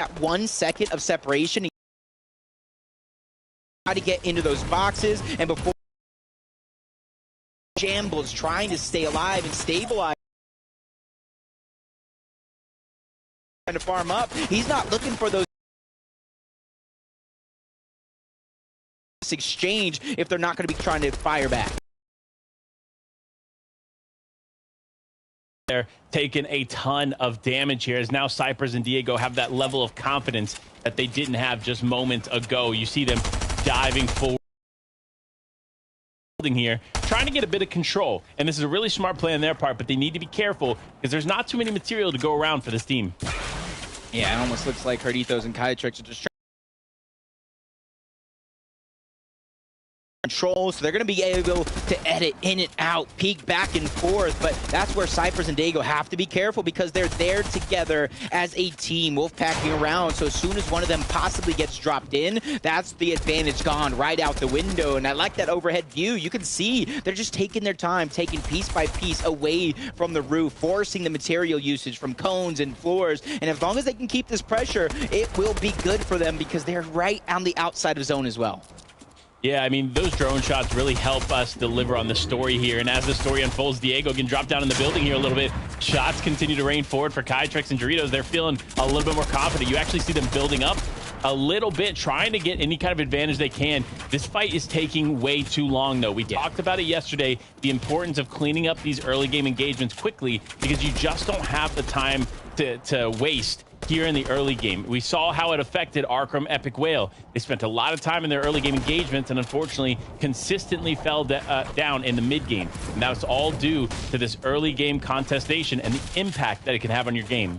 That 1 second of separation, try to get into those boxes, and before Shambles trying to stay alive and stabilize, trying to farm up, he's not looking for those exchange if they're not going to be trying to fire back. They're taking a ton of damage here as now Cypress and Diego have that level of confidence that they didn't have just moments ago. You see them diving forward here, trying to get a bit of control, and this is a really smart play on their part, but they need to be careful because there's not too many material to go around for this team. Yeah, it almost looks like Herditos and Kytrix are just control, so they're going to be able to edit in and out, peek back and forth, but that's where Cypress and Dago have to be careful because they're there together as a team, wolfpacking around, so as soon as one of them possibly gets dropped in, that's the advantage gone right out the window. And I like that overhead view. You can see they're just taking their time, taking piece by piece away from the roof, forcing the material usage from cones and floors, and as long as they can keep this pressure, it will be good for them because they're right on the outside of zone as well. Yeah, I mean, those drone shots really help us deliver on the story here. And as the story unfolds, Diego can drop down in the building here a little bit. Shots continue to rain forward for Kytrix and Doritos. They're feeling a little bit more confident. You actually see them building up a little bit, trying to get any kind of advantage they can. This fight is taking way too long, though. We talked about it yesterday, the importance of cleaning up these early game engagements quickly because you just don't have the time to waste here in the early game. We saw how it affected Arkham Epic Whale. They spent a lot of time in their early game engagements and unfortunately consistently fell down in the mid game. And that was all due to this early game contestation and the impact that it can have on your game.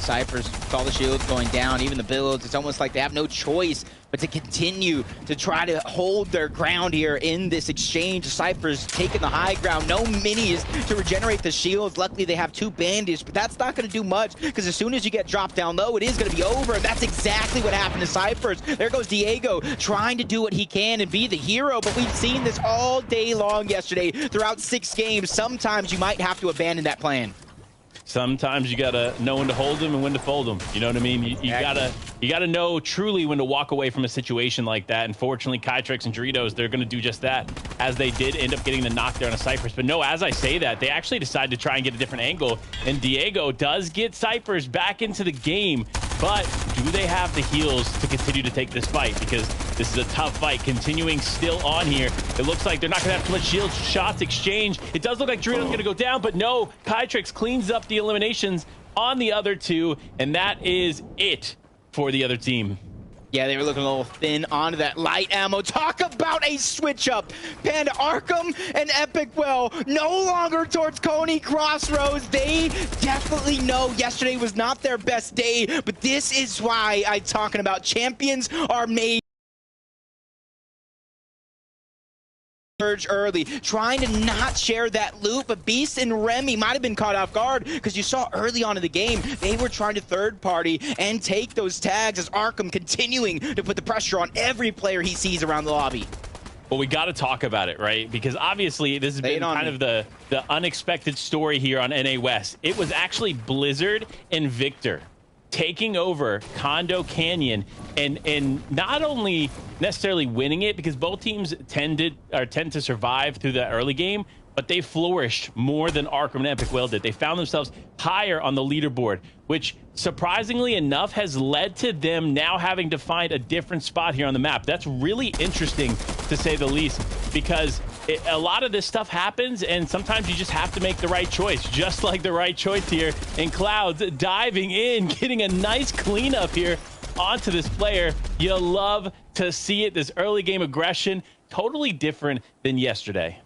Cypher's, all the shields going down, even the builds, it's almost like they have no choice but to continue to try to hold their ground here in this exchange. Cypher's taking the high ground, no minis to regenerate the shields. Luckily they have 2 bandages, but that's not going to do much because as soon as you get dropped down low, it is going to be over. And that's exactly what happened to Cypher's. There goes Diego trying to do what he can and be the hero, but we've seen this all day long yesterday throughout 6 games. Sometimes you might have to abandon that plan. Sometimes you gotta know when to hold them and when to fold them. You know what I mean? You gotta know truly when to walk away from a situation like that. And fortunately, Kytrix and Doritos, they're gonna do just that, as they did end up getting the knockdown on a Cypress. But no, as I say that, they actually decide to try and get a different angle. And Diego does get Cypress back into the game. But do they have the heals to continue to take this fight? Because this is a tough fight. Continuing still on here. It looks like they're not going to have too much shield shots exchange. It does look like Dorito's going to go down, but no. Kytrix cleans up the eliminations on the other 2, and that is it for the other team. Yeah, they were looking a little thin onto that light ammo. Talk about a switch up. Panda Arkham and Epic Well no longer towards Coney Crossroads. They definitely know yesterday was not their best day, but this is why I'm talking about champions are made early, trying to not share that loot, but Beast and Remy might have been caught off guard because you saw early on in the game they were trying to third party and take those tags as Arkham continuing to put the pressure on every player he sees around the lobby. Well, we got to talk about it, right? Because obviously this has been kind of the unexpected story here on NA West. It was actually Blizzard and Victor taking over Condo Canyon and not only necessarily winning it, because both teams tend to survive through the early game, but they flourished more than Arkham and Epic Whale did. They found themselves higher on the leaderboard, which surprisingly enough has led to them now having to find a different spot here on the map. That's really interesting to say the least, because a lot of this stuff happens and sometimes you just have to make the right choice, just like the right choice here in Clouds diving in, getting a nice cleanup here onto this player. You love to see it. This early game aggression, totally different than yesterday.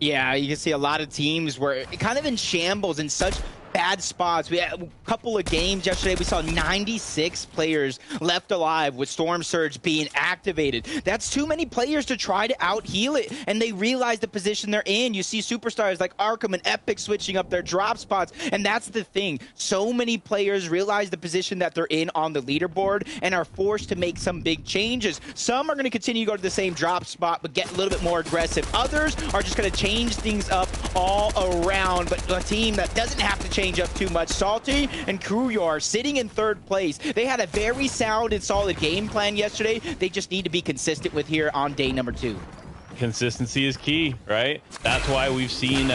Yeah, you can see a lot of teams were kind of in shambles in such bad spots. We had a couple of games yesterday. We saw 96 players left alive with Storm Surge being activated. That's too many players to try to out-heal it, and they realize the position they're in. You see superstars like Arkham and Epic switching up their drop spots, and that's the thing. So many players realize the position that they're in on the leaderboard and are forced to make some big changes. Some are going to continue to go to the same drop spot but get a little bit more aggressive. Others are just going to change things up all around, but a team that doesn't have to change up too much. Salty and Kruyar sitting in third place. They had a very sound and solid game plan yesterday. They just need to be consistent with here on day number 2. Consistency is key, right? That's why we've seen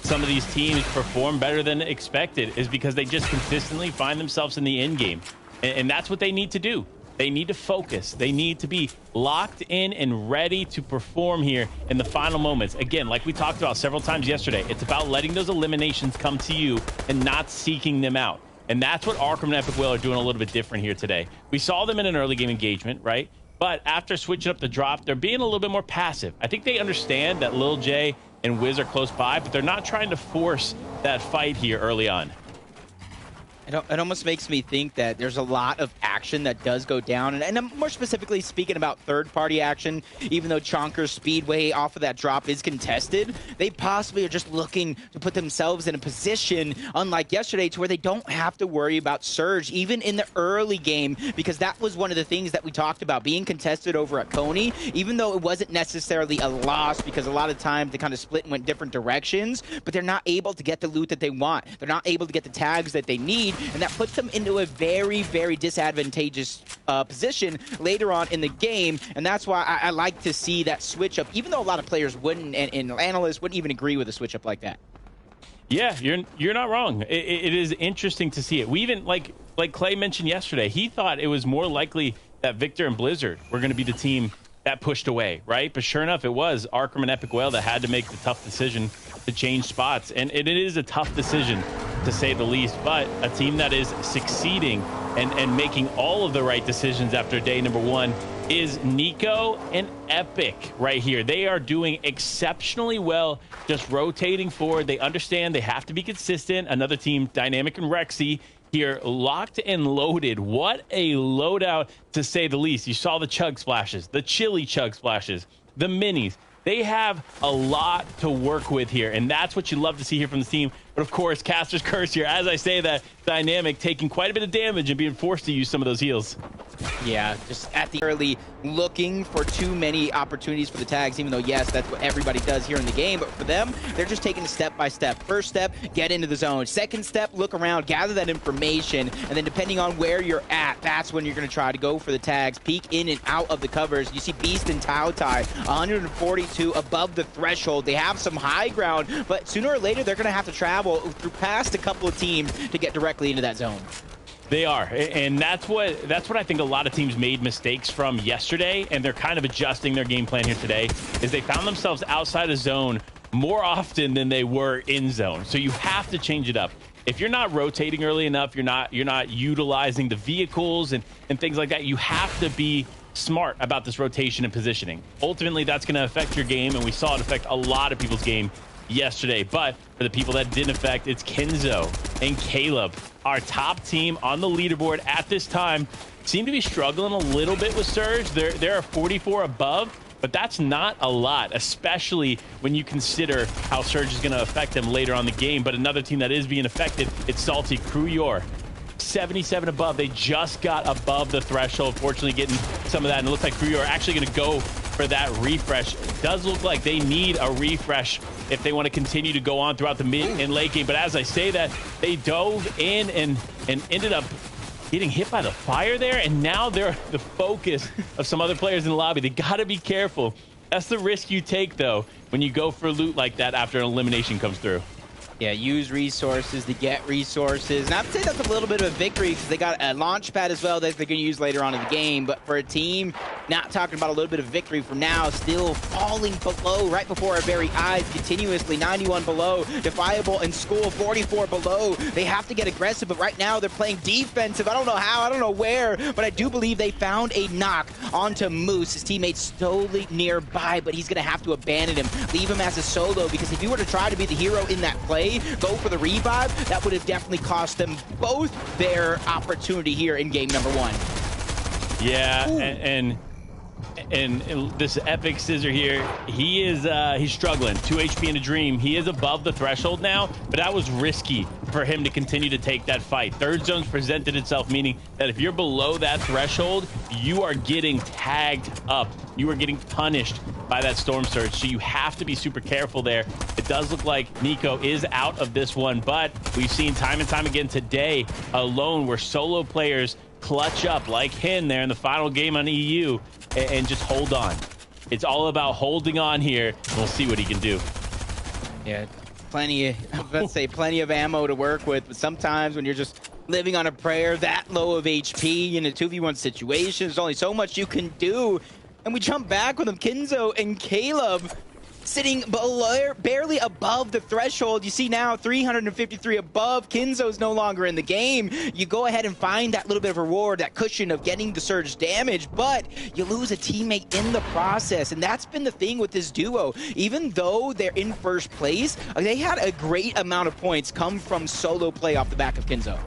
some of these teams perform better than expected, is because they just consistently find themselves in the end game. And that's what they need to do. They need to focus. They need to be locked in and ready to perform here in the final moments. Again, like we talked about several times yesterday, it's about letting those eliminations come to you and not seeking them out. And that's what Arkham and Epic Whale are doing a little bit different here today. We saw them in an early game engagement, right? But after switching up the drop, they're being a little bit more passive. I think they understand that Lil J and Wiz are close by, but they're not trying to force that fight here early on. It almost makes me think that there's a lot of action that does go down. And I'm more specifically speaking about third-party action, even though Chonker's Speedway off of that drop is contested, they possibly are just looking to put themselves in a position, unlike yesterday, to where they don't have to worry about Surge, even in the early game, because that was one of the things that we talked about, being contested over at Coney, even though it wasn't necessarily a loss, because a lot of times they kind of split and went different directions, but they're not able to get the loot that they want. They're not able to get the tags that they need, and that puts them into a very, very disadvantageous position later on in the game. And that's why I like to see that switch up, even though a lot of players wouldn't, and analysts wouldn't even agree with a switch up like that. Yeah, you're not wrong. It is interesting to see it. We even, like Clay mentioned yesterday, he thought it was more likely that Victor and Blizzard were going to be the team that pushed away, right? But sure enough, it was Arkham and Epic Whale that had to make the tough decision to change spots. And it is a tough decision, to say the least, but a team that is succeeding and making all of the right decisions after day number 1 is Nico and Epic right here. They are doing exceptionally well, just rotating forward. They understand they have to be consistent. Another team, Dynamic and Rexy, here locked and loaded. What a loadout, to say the least. You saw the chug splashes, the chili chug splashes, the minis. They have a lot to work with here, and that's what you love to see here from the team. But of course, Caster's Curse here, as I say that, Dynamic taking quite a bit of damage and being forced to use some of those heals. Yeah, just at the early, looking for too many opportunities for the tags, even though, yes, that's what everybody does here in the game. But for them, they're just taking it step by step. First step, get into the zone. Second step, look around, gather that information. And then depending on where you're at, that's when you're going to try to go for the tags. Peek in and out of the covers. You see Beast and Tao Tai, 142 above the threshold. They have some high ground, but sooner or later, they're going to have to travel through past a couple of teams to get directly into that zone. They are, and that's what I think a lot of teams made mistakes from yesterday, and they're kind of adjusting their game plan here today, is they found themselves outside of zone more often than they were in zone. So you have to change it up. If you're not rotating early enough, you're not utilizing the vehicles and things like that, you have to be smart about this rotation and positioning. Ultimately, that's going to affect your game, and we saw it affect a lot of people's game yesterday. But for the people that didn't affect, it's Kenzo and Caleb, our top team on the leaderboard at this time. Seem to be struggling a little bit with Surge. They're 44 above, but that's not a lot, especially when you consider how Surge is going to affect them later on the game. But another team that is being affected, it's Salty Kruyar. 77 above. They just got above the threshold, fortunately getting some of that, and it looks like Kruyar are actually going to go for that refresh. It does look like they need a refresh if they want to continue to go on throughout the mid and late game. But as I say that, they dove in and ended up getting hit by the fire there, and now they're the focus of some other players in the lobby. They got to be careful. That's the risk you take, though, when you go for loot like that after an elimination comes through. Yeah, use resources to get resources. And I would say that's a little bit of a victory because they got a launch pad as well that they're going to use later on in the game. But for a team, not talking about a little bit of victory from now, still falling below right before our very eyes continuously. 91 below, Defiable and School 44 below. They have to get aggressive, but right now they're playing defensive. I don't know how, I don't know where, but I do believe they found a knock onto Moose. His teammate's totally nearby, but he's going to have to abandon him, leave him as a solo, because if he were to try to be the hero in that play, go for the revive, that would have definitely cost them both their opportunity here in game number 1. Yeah, and this Epic Scissor here, he is he's struggling. 2 HP in a dream. He is above the threshold now, but that was risky for him to continue to take that fight. Third zone's presented itself, meaning that if you're below that threshold, you are getting tagged up. You are getting punished by that storm surge, so you have to be super careful there. It does look like Nico is out of this one, but we've seen time and time again today alone where solo players clutch up like him there in the final game on EU and just hold on. It's all about holding on here. We'll see what he can do. Yeah, plenty of ammo to work with, but sometimes when you're just living on a prayer that low of HP in a 2v1 situation, there's only so much you can do. And we jump back with them, Kinzo and Caleb sitting below, barely above the threshold. You see now 353 above. Kinzo's no longer in the game. You go ahead and find that little bit of reward, that cushion of getting the surge damage, but you lose a teammate in the process. And that's been the thing with this duo. Even though they're in first place, they had a great amount of points come from solo play off the back of Kinzo.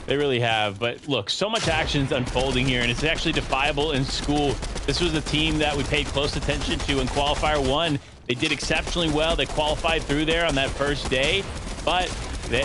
They really have, but look, so much action's unfolding here, and it's actually defiable in school. This was a team that we paid close attention to in Qualifier 1. They did exceptionally well. They qualified through there on that first day, but they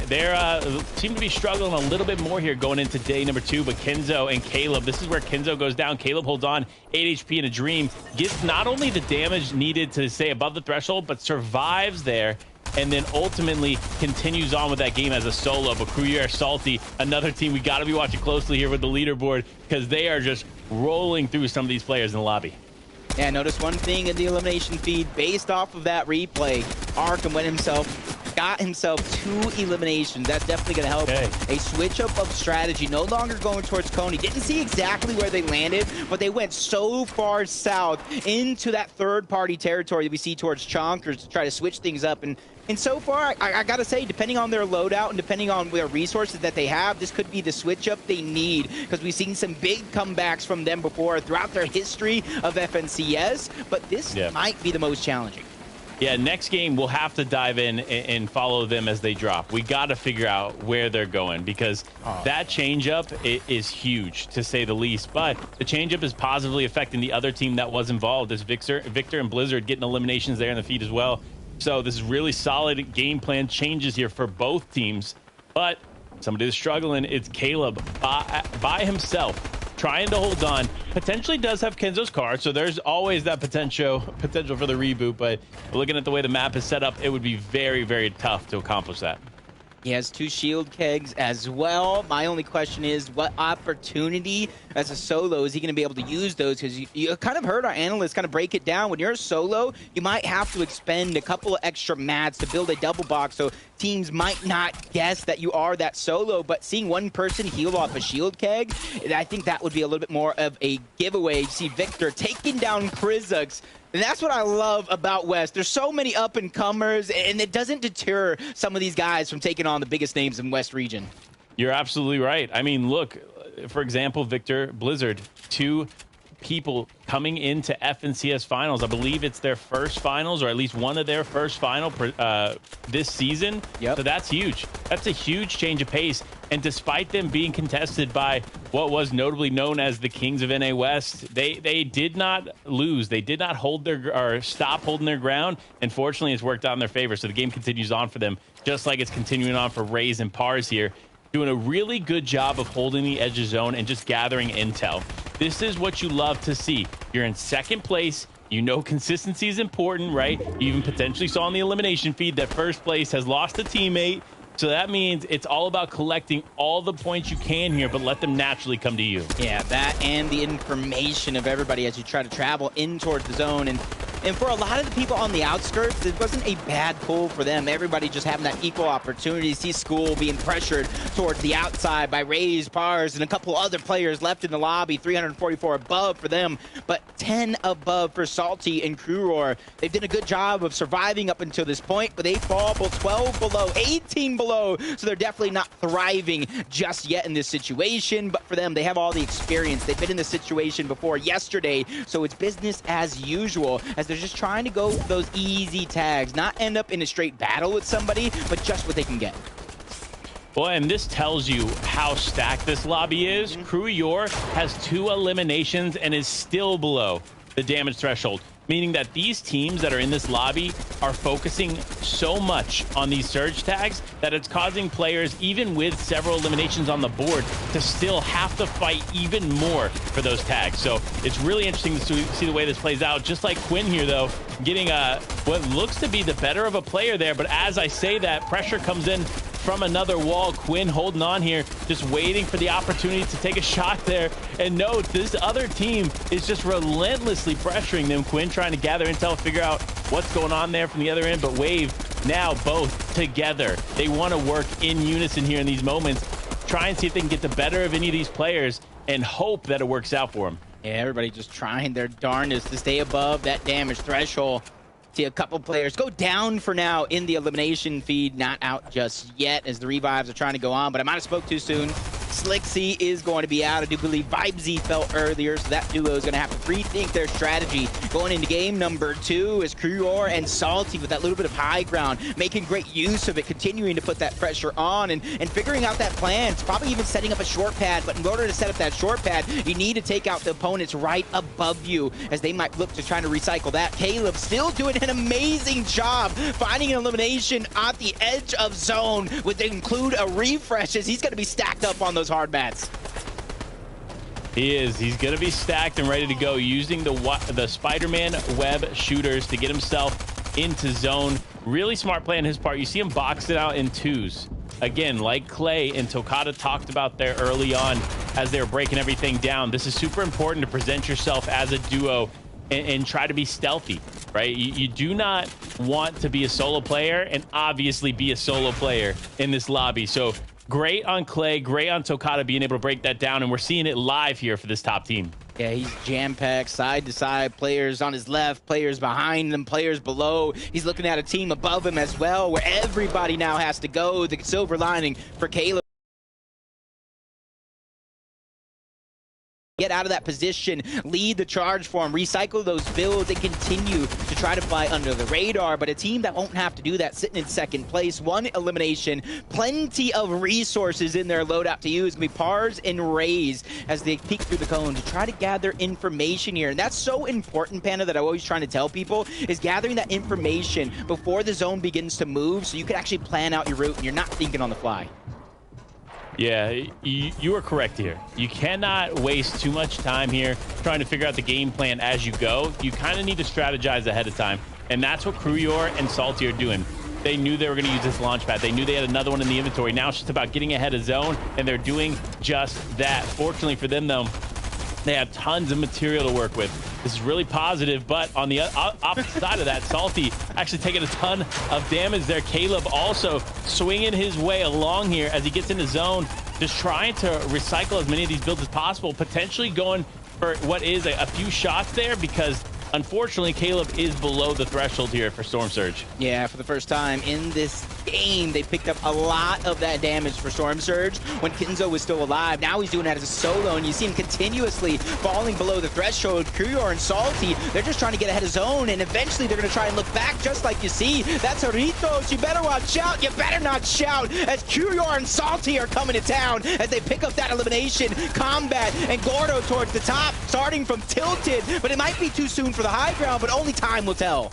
seem to be struggling a little bit more here going into day number 2. But Kinzo and Caleb, this is where Kinzo goes down. Caleb holds on, 8 HP in a dream, gets not only the damage needed to stay above the threshold, but survives there, and then ultimately continues on with that game as a solo. But Gruyere Salty, another team we got to be watching closely here with the leaderboard, because they are just rolling through some of these players in the lobby. Yeah, notice one thing in the elimination feed based off of that replay. Arkham got himself 2 eliminations. That's definitely going to help. Okay. A switch up of strategy, no longer going towards Coney. Didn't see exactly where they landed, but they went so far south into that third-party territory that we see towards Chonkers to try to switch things up. And so far, I got to say, depending on their loadout and depending on their resources that they have, this could be the switch-up they need, because we've seen some big comebacks from them before throughout their history of FNCS, but this might be the most challenging. Yeah, next game, we'll have to dive in and follow them as they drop. We got to figure out where they're going, because that changeup is huge, to say the least. But the changeup is positively affecting the other team that was involved. There's Victor and Blizzard getting eliminations there in the feed as well. So this is really solid game plan changes here for both teams. But somebody that's struggling, it's Caleb by himself, trying to hold on. Potentially does have Kinzo's card, so there's always that potential for the reboot. But looking at the way the map is set up, it would be very, very tough to accomplish that. He has 2 shield kegs as well. My only question is, what opportunity as a solo is he going to be able to use those? Because you kind of heard our analysts kind of break it down. When you're a solo, you might have to expend a couple of extra mats to build a double box, so teams might not guess that you are that solo. But seeing one person heal off a shield keg, I think that would be a little bit more of a giveaway. You see Victor taking down Krizux. And that's what I love about West. There's so many up-and-comers, and it doesn't deter some of these guys from taking on the biggest names in West region. You're absolutely right. I mean, look, for example, Victor, Blizzard, 2 people coming into FNCS finals. I believe it's their first finals, or at least one of their first final this season. Yep. So that's huge. That's a huge change of pace. And despite them being contested by what was notably known as the Kings of NA West, they did not lose. They did not stop holding their ground. And fortunately, it's worked out in their favor. So the game continues on for them, just like it's continuing on for Rays and Pars here, doing a really good job of holding the edge of zone and just gathering intel. This is what you love to see. You're in second place. You know consistency is important, right? You even potentially saw in the elimination feed that first place has lost a teammate. So that means it's all about collecting all the points you can here, but let them naturally come to you. Yeah, that and the information of everybody as you try to travel in towards the zone. And for a lot of the people on the outskirts, it wasn't a bad pull for them. Everybody just having that equal opportunity. See School being pressured towards the outside by Rays, Pars, and a couple other players left in the lobby. 344 above for them, but 10 above for Salty and Crewroar. They've done a good job of surviving up until this point, but they fall 12 below, 18 below, so they're definitely not thriving just yet in this situation. But for them, they have all the experience. They've been in this situation before yesterday, so it's business as usual, as they're just trying to go those easy tags, not end up in a straight battle with somebody, but just what they can get. Well, and this tells you how stacked this lobby is. Cruyere has 2 eliminations and is still below the damage threshold, meaning that these teams that are in this lobby are focusing so much on these surge tags that it's causing players, even with several eliminations on the board, to still have to fight even more for those tags. So it's really interesting to see the way this plays out. Just like Quinn here, though, getting what looks to be the better of a player there. But as I say that, pressure comes in from another wall. Quinn holding on here, just waiting for the opportunity to take a shot there. And note, this other team is just relentlessly pressuring them. Quinn trying to gather intel, figure out what's going on there from the other end. But Wave now both together. They want to work in unison here in these moments. Try and see if they can get the better of any of these players and hope that it works out for them. Yeah, everybody just trying their darndest to stay above that damage threshold. See a couple players go down for now in the elimination feed, not out just yet as the revives are trying to go on, but I might have spoke too soon. Slicksy is going to be out. I do believe Vibesy fell earlier, so that duo is going to have to rethink their strategy going into game number 2 as Cruyor and Salty with that little bit of high ground, making great use of it, continuing to put that pressure on and figuring out that plan. It's probably even setting up a short pad, but in order to set up that short pad, you need to take out the opponents right above you as they might look to try to recycle that. Caleb still doing an amazing job finding an elimination at the edge of zone, would include a refresh as he's going to be stacked up on those hard mats. He is. He's going to be stacked and ready to go, using the Spider-Man web shooters to get himself into zone. Really smart play on his part. You see him box it out in twos. Again, like Clay and Tokata talked about there early on as they were breaking everything down. This is super important to present yourself as a duo and try to be stealthy, right? You do not want to be a solo player and obviously be a solo player in this lobby. So great on Clay, great on Tokata being able to break that down, and we're seeing it live here for this top team. Yeah, he's jam-packed, side to side, players on his left, players behind him, players below. He's looking at a team above him as well, where everybody now has to go. The silver lining for Caleb. Get out of that position, lead the charge for him, recycle those builds, and continue to try to fly under the radar. But a team that won't have to do that, sitting in second place, one elimination, plenty of resources in their loadout to use. Gonna be Pars and Rays as they peek through the cone to try to gather information here. And that's so important, Panda, that I'm always trying to tell people, is gathering that information before the zone begins to move so you can actually plan out your route and you're not thinking on the fly. Yeah, you are correct here. You cannot waste too much time here trying to figure out the game plan as you go. You kind of need to strategize ahead of time, and that's what Cruyor and Salty are doing. They knew they were going to use this launch pad. They knew they had another one in the inventory. Now it's just about getting ahead of zone, and they're doing just that. Fortunately for them, though, they have tons of material to work with. This is really positive, but on the opposite side of that, Salty actually taking a ton of damage there. Caleb also swinging his way along here as he gets into zone, just trying to recycle as many of these builds as possible, potentially going for what is a few shots there, because unfortunately, Caleb is below the threshold here for Storm Surge. Yeah, for the first time in this game, they picked up a lot of that damage for Storm Surge when Kinzo was still alive. Now he's doing that as a solo, and you see him continuously falling below the threshold. Cruyor and Salty, they're just trying to get ahead of zone, and eventually they're going to try and look back, just like you see. That's Horitos. You better watch out. You better not shout as Cruyor and Salty are coming to town as they pick up that elimination. Combat and Gordo towards the top, starting from Tilted, but it might be too soon for the high ground, but only time will tell.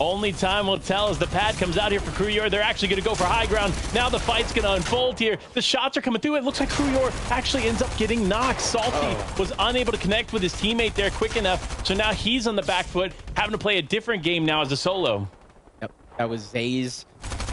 Only time will tell as the pad comes out here for Cruyor. They're actually going to go for high ground. Now the fight's going to unfold here. The shots are coming through. It looks like Cruyor actually ends up getting knocked. Salty was unable to connect with his teammate there quick enough, so now he's on the back foot, having to play a different game now as a solo. Yep, that was Zay's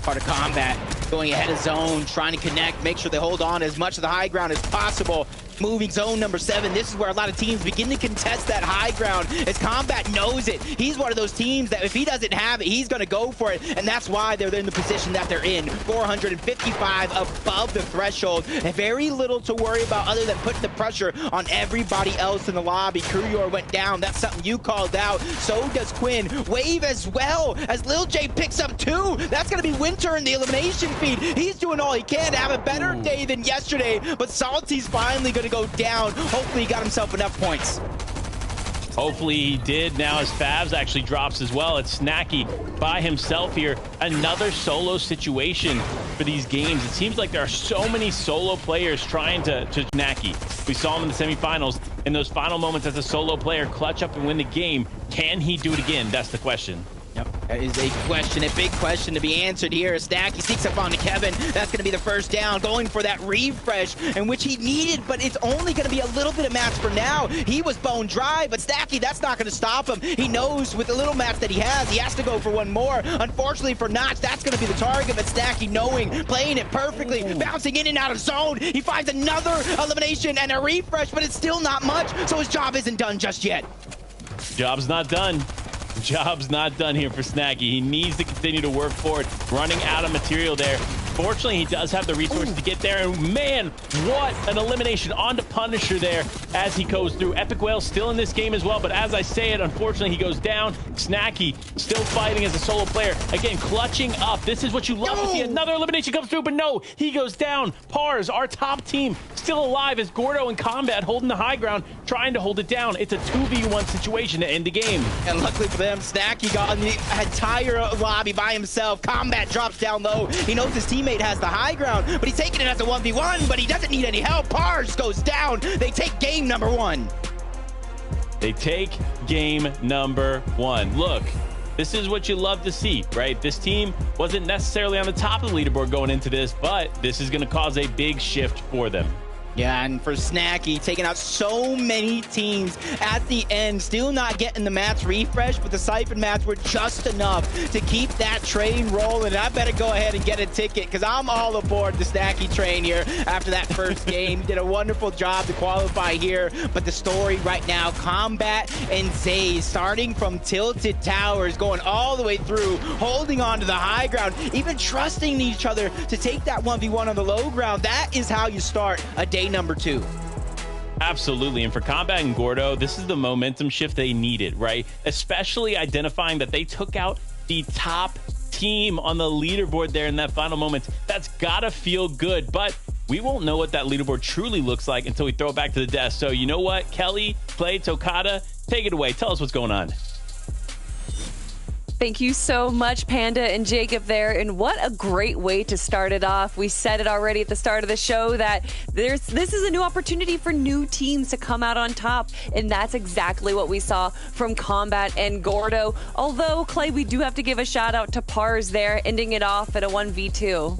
part of combat, going ahead of zone, trying to connect, make sure they hold on as much of the high ground as possible. Moving zone number 7. This is where a lot of teams begin to contest that high ground as Combat knows it. He's one of those teams that if he doesn't have it, he's going to go for it, and that's why they're in the position that they're in. 455 above the threshold, and very little to worry about other than putting the pressure on everybody else in the lobby. Cruyor went down. That's something you called out. So does Quinn. Wave as well as Lil J picks up 2. That's going to be Winter in the elimination feed. He's doing all he can to have a better day than yesterday, but Salty's finally going to go down. Hopefully he got himself enough points. Hopefully he did. Now as Favs actually drops as well. It's Snacky by himself here. Another solo situation for these games. It seems like there are so many solo players trying to Snacky. We saw him in the semifinals, in those final moments as a solo player, clutch up and win the game. Can he do it again? That's the question. Yep, that is a question, a big question to be answered here. Snacky sneaks up onto Kevin. That's going to be the first down, going for that refresh, in which he needed, but it's only going to be a little bit of match for now. He was bone dry, but Snacky, that's not going to stop him. He knows with the little match that he has to go for one more. Unfortunately for Notch, that's going to be the target, but Snacky knowing, playing it perfectly, bouncing in and out of zone. He finds another elimination and a refresh, but it's still not much, so his job isn't done just yet. Job's not done. Job's not done here for Snacky. He needs to continue to work forward, running out of material there. Fortunately, he does have the resources to get there, and man, what an elimination onto Punisher there as he goes through. Epic Whale still in this game as well, but as I say it, unfortunately, he goes down. Snacky still fighting as a solo player. Again, clutching up. This is what you love to see. Another elimination comes through, but no, he goes down. Pars, our top team, still alive as Gordo in combat, holding the high ground, trying to hold it down. It's a 2v1 situation to end the game. And luckily for them, Snacky got in the entire lobby by himself. Combat drops down low. He knows his teammate has the high ground, but he's taking it as a 1v1, but he doesn't need any help. Pars goes down. They take game number 1. They take game number 1. Look, this is what you love to see, right? This team wasn't necessarily on the top of the leaderboard going into this, but this is going to cause a big shift for them. Yeah, and for Snacky, taking out so many teams at the end, still not getting the match refresh, but the Siphon match were just enough to keep that train rolling. And I better go ahead and get a ticket, because I'm all aboard the Snacky train here after that first game. Did a wonderful job to qualify here, but the story right now, Combat and Zay starting from Tilted Towers, going all the way through, holding on to the high ground, even trusting each other to take that 1v1 on the low ground. That is how you start a day number 2. Absolutely. And for Combat and Gordo, this is the momentum shift they needed, right? Especially identifying that they took out the top team on the leaderboard there in that final moment. That's gotta feel good, but we won't know what that leaderboard truly looks like until we throw it back to the desk. So you know what, Kelly, Clay, Tokata, take it away. Tell us what's going on. Thank you so much, Panda and Jacob there. And what a great way to start it off. We said it already at the start of the show that this is a new opportunity for new teams to come out on top. And that's exactly what we saw from Combat and Gordo. Although, Clay, we do have to give a shout out to Pars there, ending it off at a 1v2.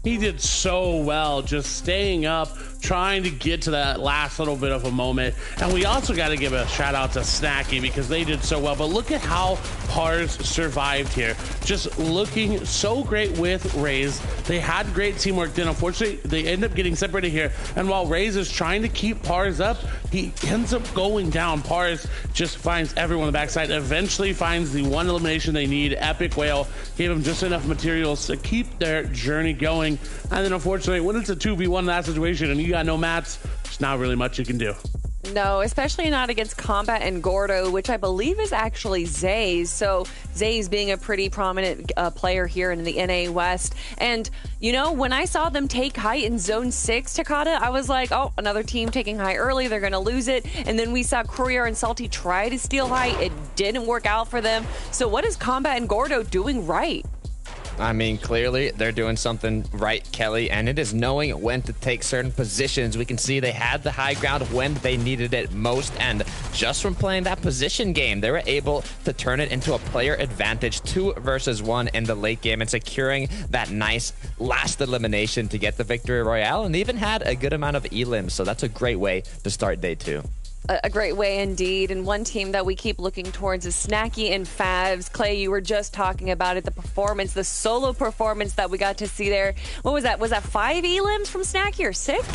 He did so well, just staying up, trying to get to that last little bit of a moment. And we also got to give a shout out to Snacky because they did so well. But look at how Pars survived here. Just looking so great with Raze. They had great teamwork. Then unfortunately, they end up getting separated here. And while Raze is trying to keep Pars up, he ends up going down. Pars just finds everyone on the backside, eventually finds the one elimination they need. Epic Whale gave him just enough materials to keep their journey going. And then unfortunately, when it's a 2v1 in that situation and you got no mats, there's not really much you can do. No, especially not against Combat and Gordo, which I believe is actually Zay's. So Zay's being a pretty prominent player here in the NA West. And, you know, when I saw them take height in Zone 6, Takata, I was like, oh, another team taking height early. They're going to lose it. And then we saw Courier and Salty try to steal height. It didn't work out for them. So what is Combat and Gordo doing right? I mean, clearly they're doing something right, Kelly, and it is knowing when to take certain positions. We can see they had the high ground when they needed it most, and just from playing that position game, they were able to turn it into a player advantage, 2 versus 1 in the late game, and securing that nice last elimination to get the victory royale, and even had a good amount of elims, so that's a great way to start day 2. A great way indeed. And one team that we keep looking towards is Snacky and Favs. Clay, you were just talking about it, the performance, the solo performance that we got to see there. What was that? Was that 5 elims from Snacky or 6?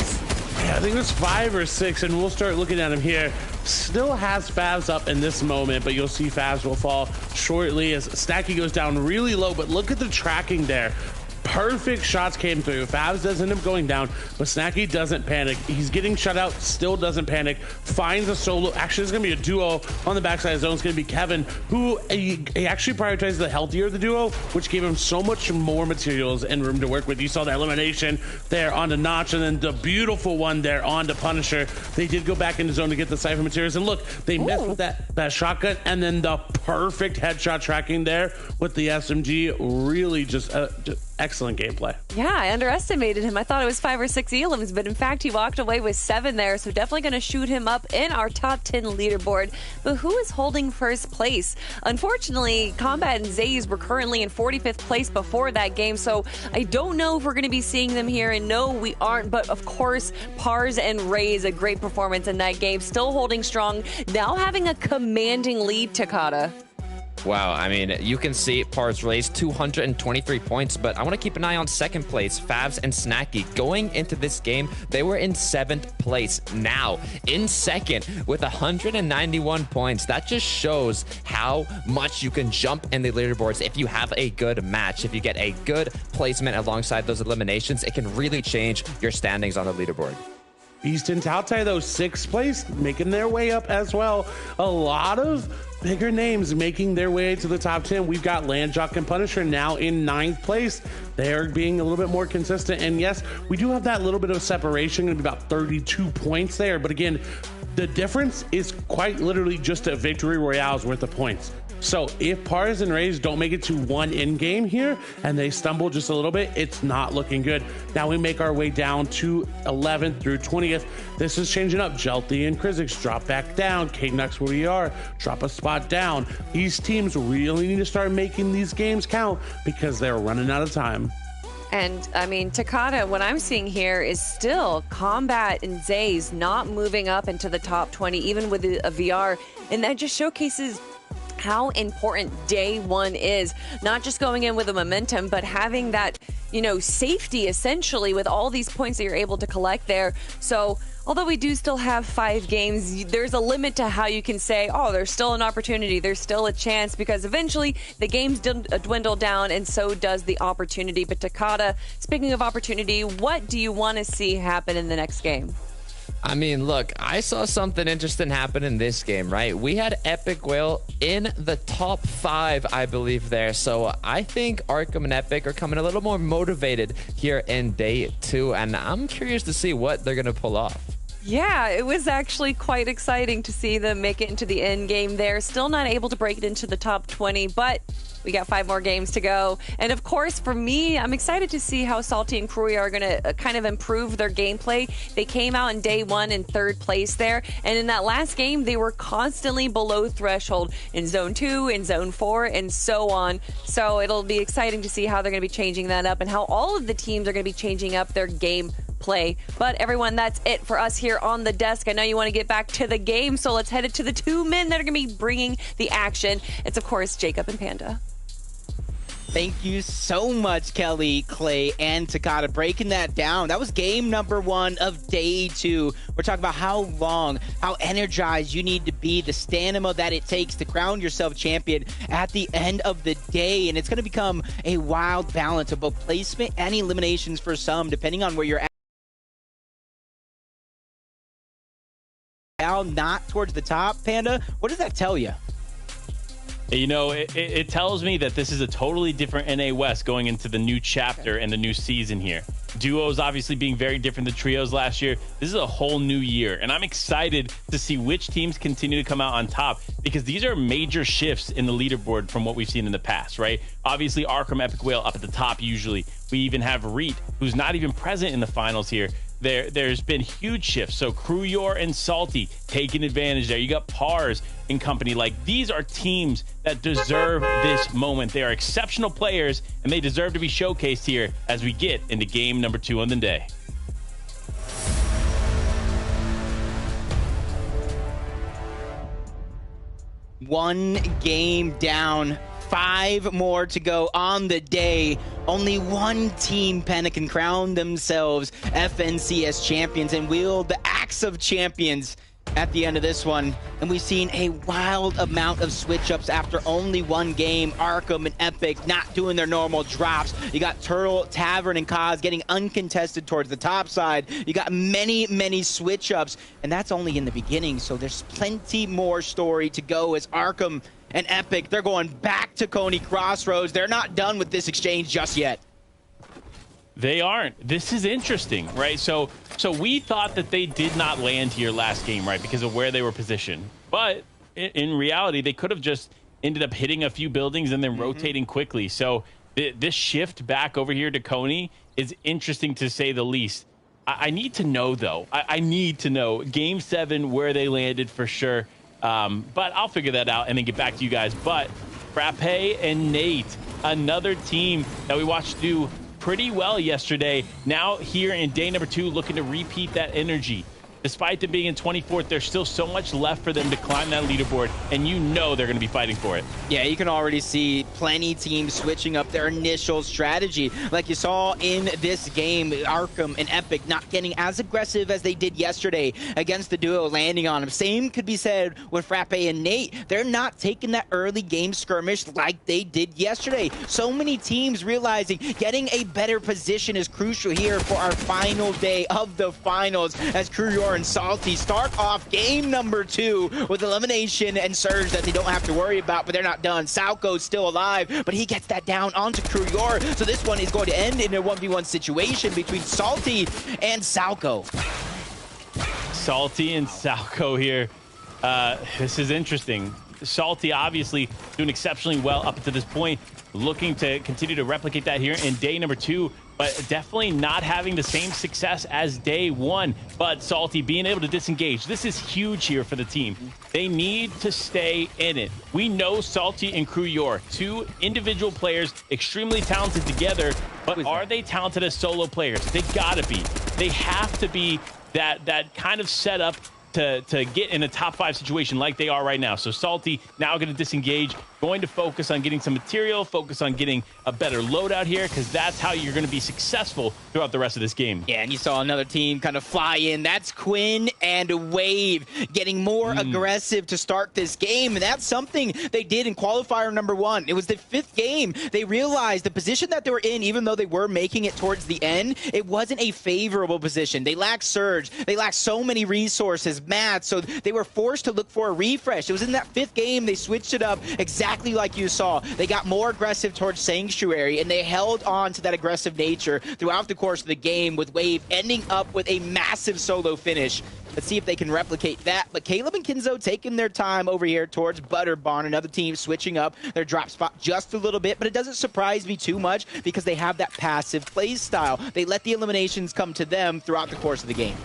Yeah, I think it was 5 or 6, and we'll start looking at him here. Still has Favs up in this moment, but you'll see Favs will fall shortly as Snacky goes down really low, but look at the tracking there. Perfect shots came through. Favs does end up going down, but Snacky doesn't panic. He's getting shut out, still doesn't panic. Finds a solo. Actually, there's going to be a duo on the backside of the zone. It's going to be Kevin, who he actually prioritized the healthier of the duo, which gave him so much more materials and room to work with. You saw that elimination there onto Notch, and then the beautiful one there onto Punisher. They did go back into zone to get the Cypher materials, and look, they missed with that shotgun, and then the perfect headshot tracking there with the SMG. Really just Excellent gameplay. Yeah, I underestimated him. I thought it was 5 or 6 elims, but in fact, he walked away with 7 there. So definitely going to shoot him up in our top 10 leaderboard. But who is holding first place? Unfortunately, Combat and Zays were currently in 45th place before that game. So I don't know if we're going to be seeing them here. And no, we aren't. But of course, Pars and Rays, a great performance in that game. Still holding strong. Now having a commanding lead, Takada. Wow, I mean, you can see Pars raised 223 points, but I want to keep an eye on second place, Favs and Snacky. Going into this game, they were in 7th place. Now, in second with 191 points. That just shows how much you can jump in the leaderboards if you have a good match. If you get a good placement alongside those eliminations, it can really change your standings on the leaderboard. Beast and Taotai, though, 6th place, making their way up as well. A lot of bigger names making their way to the top 10. We've got Landjock and Punisher now in 9th place. They're being a little bit more consistent. And yes, we do have that little bit of separation, going to be about 32 points there. But again, the difference is quite literally just a victory royale's worth of points. So if Pars and Rays don't make it to 1 in-game here and they stumble just a little bit, it's not looking good. Now we make our way down to 11th through 20th. This is changing up. Jelty and Krizix drop back down. Knux, where we are, drop a spot down. These teams really need to start making these games count because they're running out of time. And I mean, Takada, what I'm seeing here is still Combat and Zays not moving up into the top 20, even with a VR. And that just showcases how important day one is, not just going in with a momentum, but having that, you know, safety essentially with all these points that you're able to collect there. So although we do still have 5 games, there's a limit to how you can say, oh, there's still an opportunity, there's still a chance, because eventually the games dwindle down and so does the opportunity. But Takada, speaking of opportunity, what do you want to see happen in the next game? I mean, look, I saw something interesting happen in this game, right? We had Epic Whale in the top 5, I believe, there. So I think Arkham and Epic are coming a little more motivated here in day 2. And I'm curious to see what they're going to pull off. Yeah, it was actually quite exciting to see them make it into the end game there. Still not able to break it into the top 20, but we got 5 more games to go. And of course, for me, I'm excited to see how Salty and Krui are going to kind of improve their gameplay. They came out in day 1 in 3rd place there. And in that last game, they were constantly below threshold in zone 2, in zone 4, and so on. So it'll be exciting to see how they're going to be changing that up and how all of the teams are going to be changing up their game play. But everyone, that's it for us here on the desk. I know you want to get back to the game, so let's head it to the 2 men that are going to be bringing the action. It's, of course, Jacob and Panda. Thank you so much, Kelly, Clay, and Takada, breaking that down. That was game number 1 of day 2. We're talking about how long, how energized you need to be, the stamina that it takes to crown yourself champion at the end of the day. And it's going to become a wild balance of both placement and eliminations for some, depending on where you're at. Not towards the top, Panda. What does that tell you? You know, it tells me that this is a totally different NA West going into the new chapter and the new season here. Duos obviously being very different than trios last year. This is a whole new year, and I'm excited to see which teams continue to come out on top, because these are major shifts in the leaderboard from what we've seen in the past, right? Obviously, Arkham, Epic Whale up at the top usually. We even have Reet, who's not even present in the finals here. There's been huge shifts. So Kruyor and Salty taking advantage there. You got Pars and company. Like, these are teams that deserve this moment. They are exceptional players, and they deserve to be showcased here as we get into game number 2 on the day. One game down, 5 more to go on the day. Only one team, Panda, can crown themselves FNCS champions and wield the axe of champions at the end of this one. And we've seen a wild amount of switch-ups after only one game. Arkham and Epic not doing their normal drops. You got Turtle, Tavern, and Kaz getting uncontested towards the top side. You got many switch-ups, and that's only in the beginning. So there's plenty more story to go as Arkham and Epic, they're going back to Coney Crossroads. They're not done with this exchange just yet. They aren't. This is interesting, right? So we thought that they did not land here last game, right, because of where they were positioned. But in reality, they could have just ended up hitting a few buildings and then rotating quickly. So this shift back over here to Coney is interesting to say the least. I need to know, though. I need to know Game 7 where they landed for sure. But I'll figure that out and then get back to you guys. But Frappe and Nate, another team that we watched do pretty well yesterday. Now here in day number 2, looking to repeat that energy. Despite them being in 24th, there's still so much left for them to climb that leaderboard, and you know they're going to be fighting for it. Yeah, you can already see plenty teams switching up their initial strategy. Like you saw in this game, Arkham and Epic not getting as aggressive as they did yesterday against the duo, landing on them. Same could be said with Frappe and Nate. They're not taking that early game skirmish like they did yesterday. So many teams realizing getting a better position is crucial here for our final day of the finals as Courier and Salty start off game number 2 with elimination and surge that they don't have to worry about, but they're not done. Salco's still alive, but he gets that down onto Courier. So this one is going to end in a 1v1 situation between Salty and Salco. Salty and Salco here. This is interesting. Salty obviously doing exceptionally well up to this point, looking to continue to replicate that here in day number 2, but definitely not having the same success as day 1. But Salty being able to disengage, this is huge here for the team. They need to stay in it. We know Salty and Courier, 2 individual players, extremely talented together, but are they talented as solo players? They gotta be. They have to be that kind of setup to get in a top 5 situation like they are right now. So Salty now going to disengage, going to focus on getting some material, focus on getting a better loadout here, because that's how you're going to be successful throughout the rest of this game. Yeah, and you saw another team kind of fly in. That's Quinn and Wave getting more aggressive to start this game, and that's something they did in qualifier number 1. It was the 5th game. They realized the position that they were in, even though they were making it towards the end, it wasn't a favorable position. They lacked surge. They lacked so many resources, mats, so they were forced to look for a refresh. It was in that 5th game they switched it up exactly like you saw. They got more aggressive towards Sanctuary, and they held on to that aggressive nature throughout the course of the game, with Wave ending up with a massive solo finish. Let's see if they can replicate that. But Caleb and Kinzo taking their time over here towards Butterbarn. Another team switching up their drop spot just a little bit, but it doesn't surprise me too much because they have that passive play style. They let the eliminations come to them throughout the course of the game.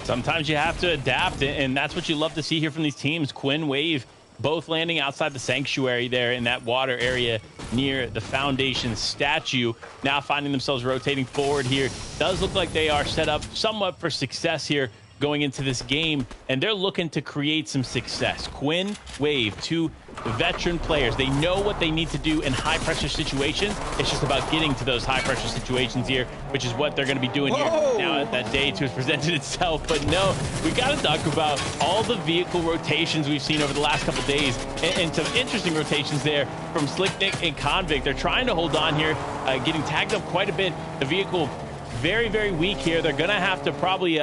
Sometimes you have to adapt, and that's what you love to see here from these teams. Quinn, Wave, both landing outside the Sanctuary there in that water area near the Foundation statue. Now finding themselves rotating forward here. Does look like they are set up somewhat for success here going into this game, and they're looking to create some success. Quinn, Wave, 2 veteran players. They know what they need to do in high-pressure situations. It's just about getting to those high-pressure situations here, which is what they're going to be doing here now that day 2 has presented itself. But no, we got to talk about all the vehicle rotations we've seen over the last couple days, and some interesting rotations there from Slicknick and Convict. They're trying to hold on here, getting tagged up quite a bit. The vehicle very, very weak here. They're going to have to probably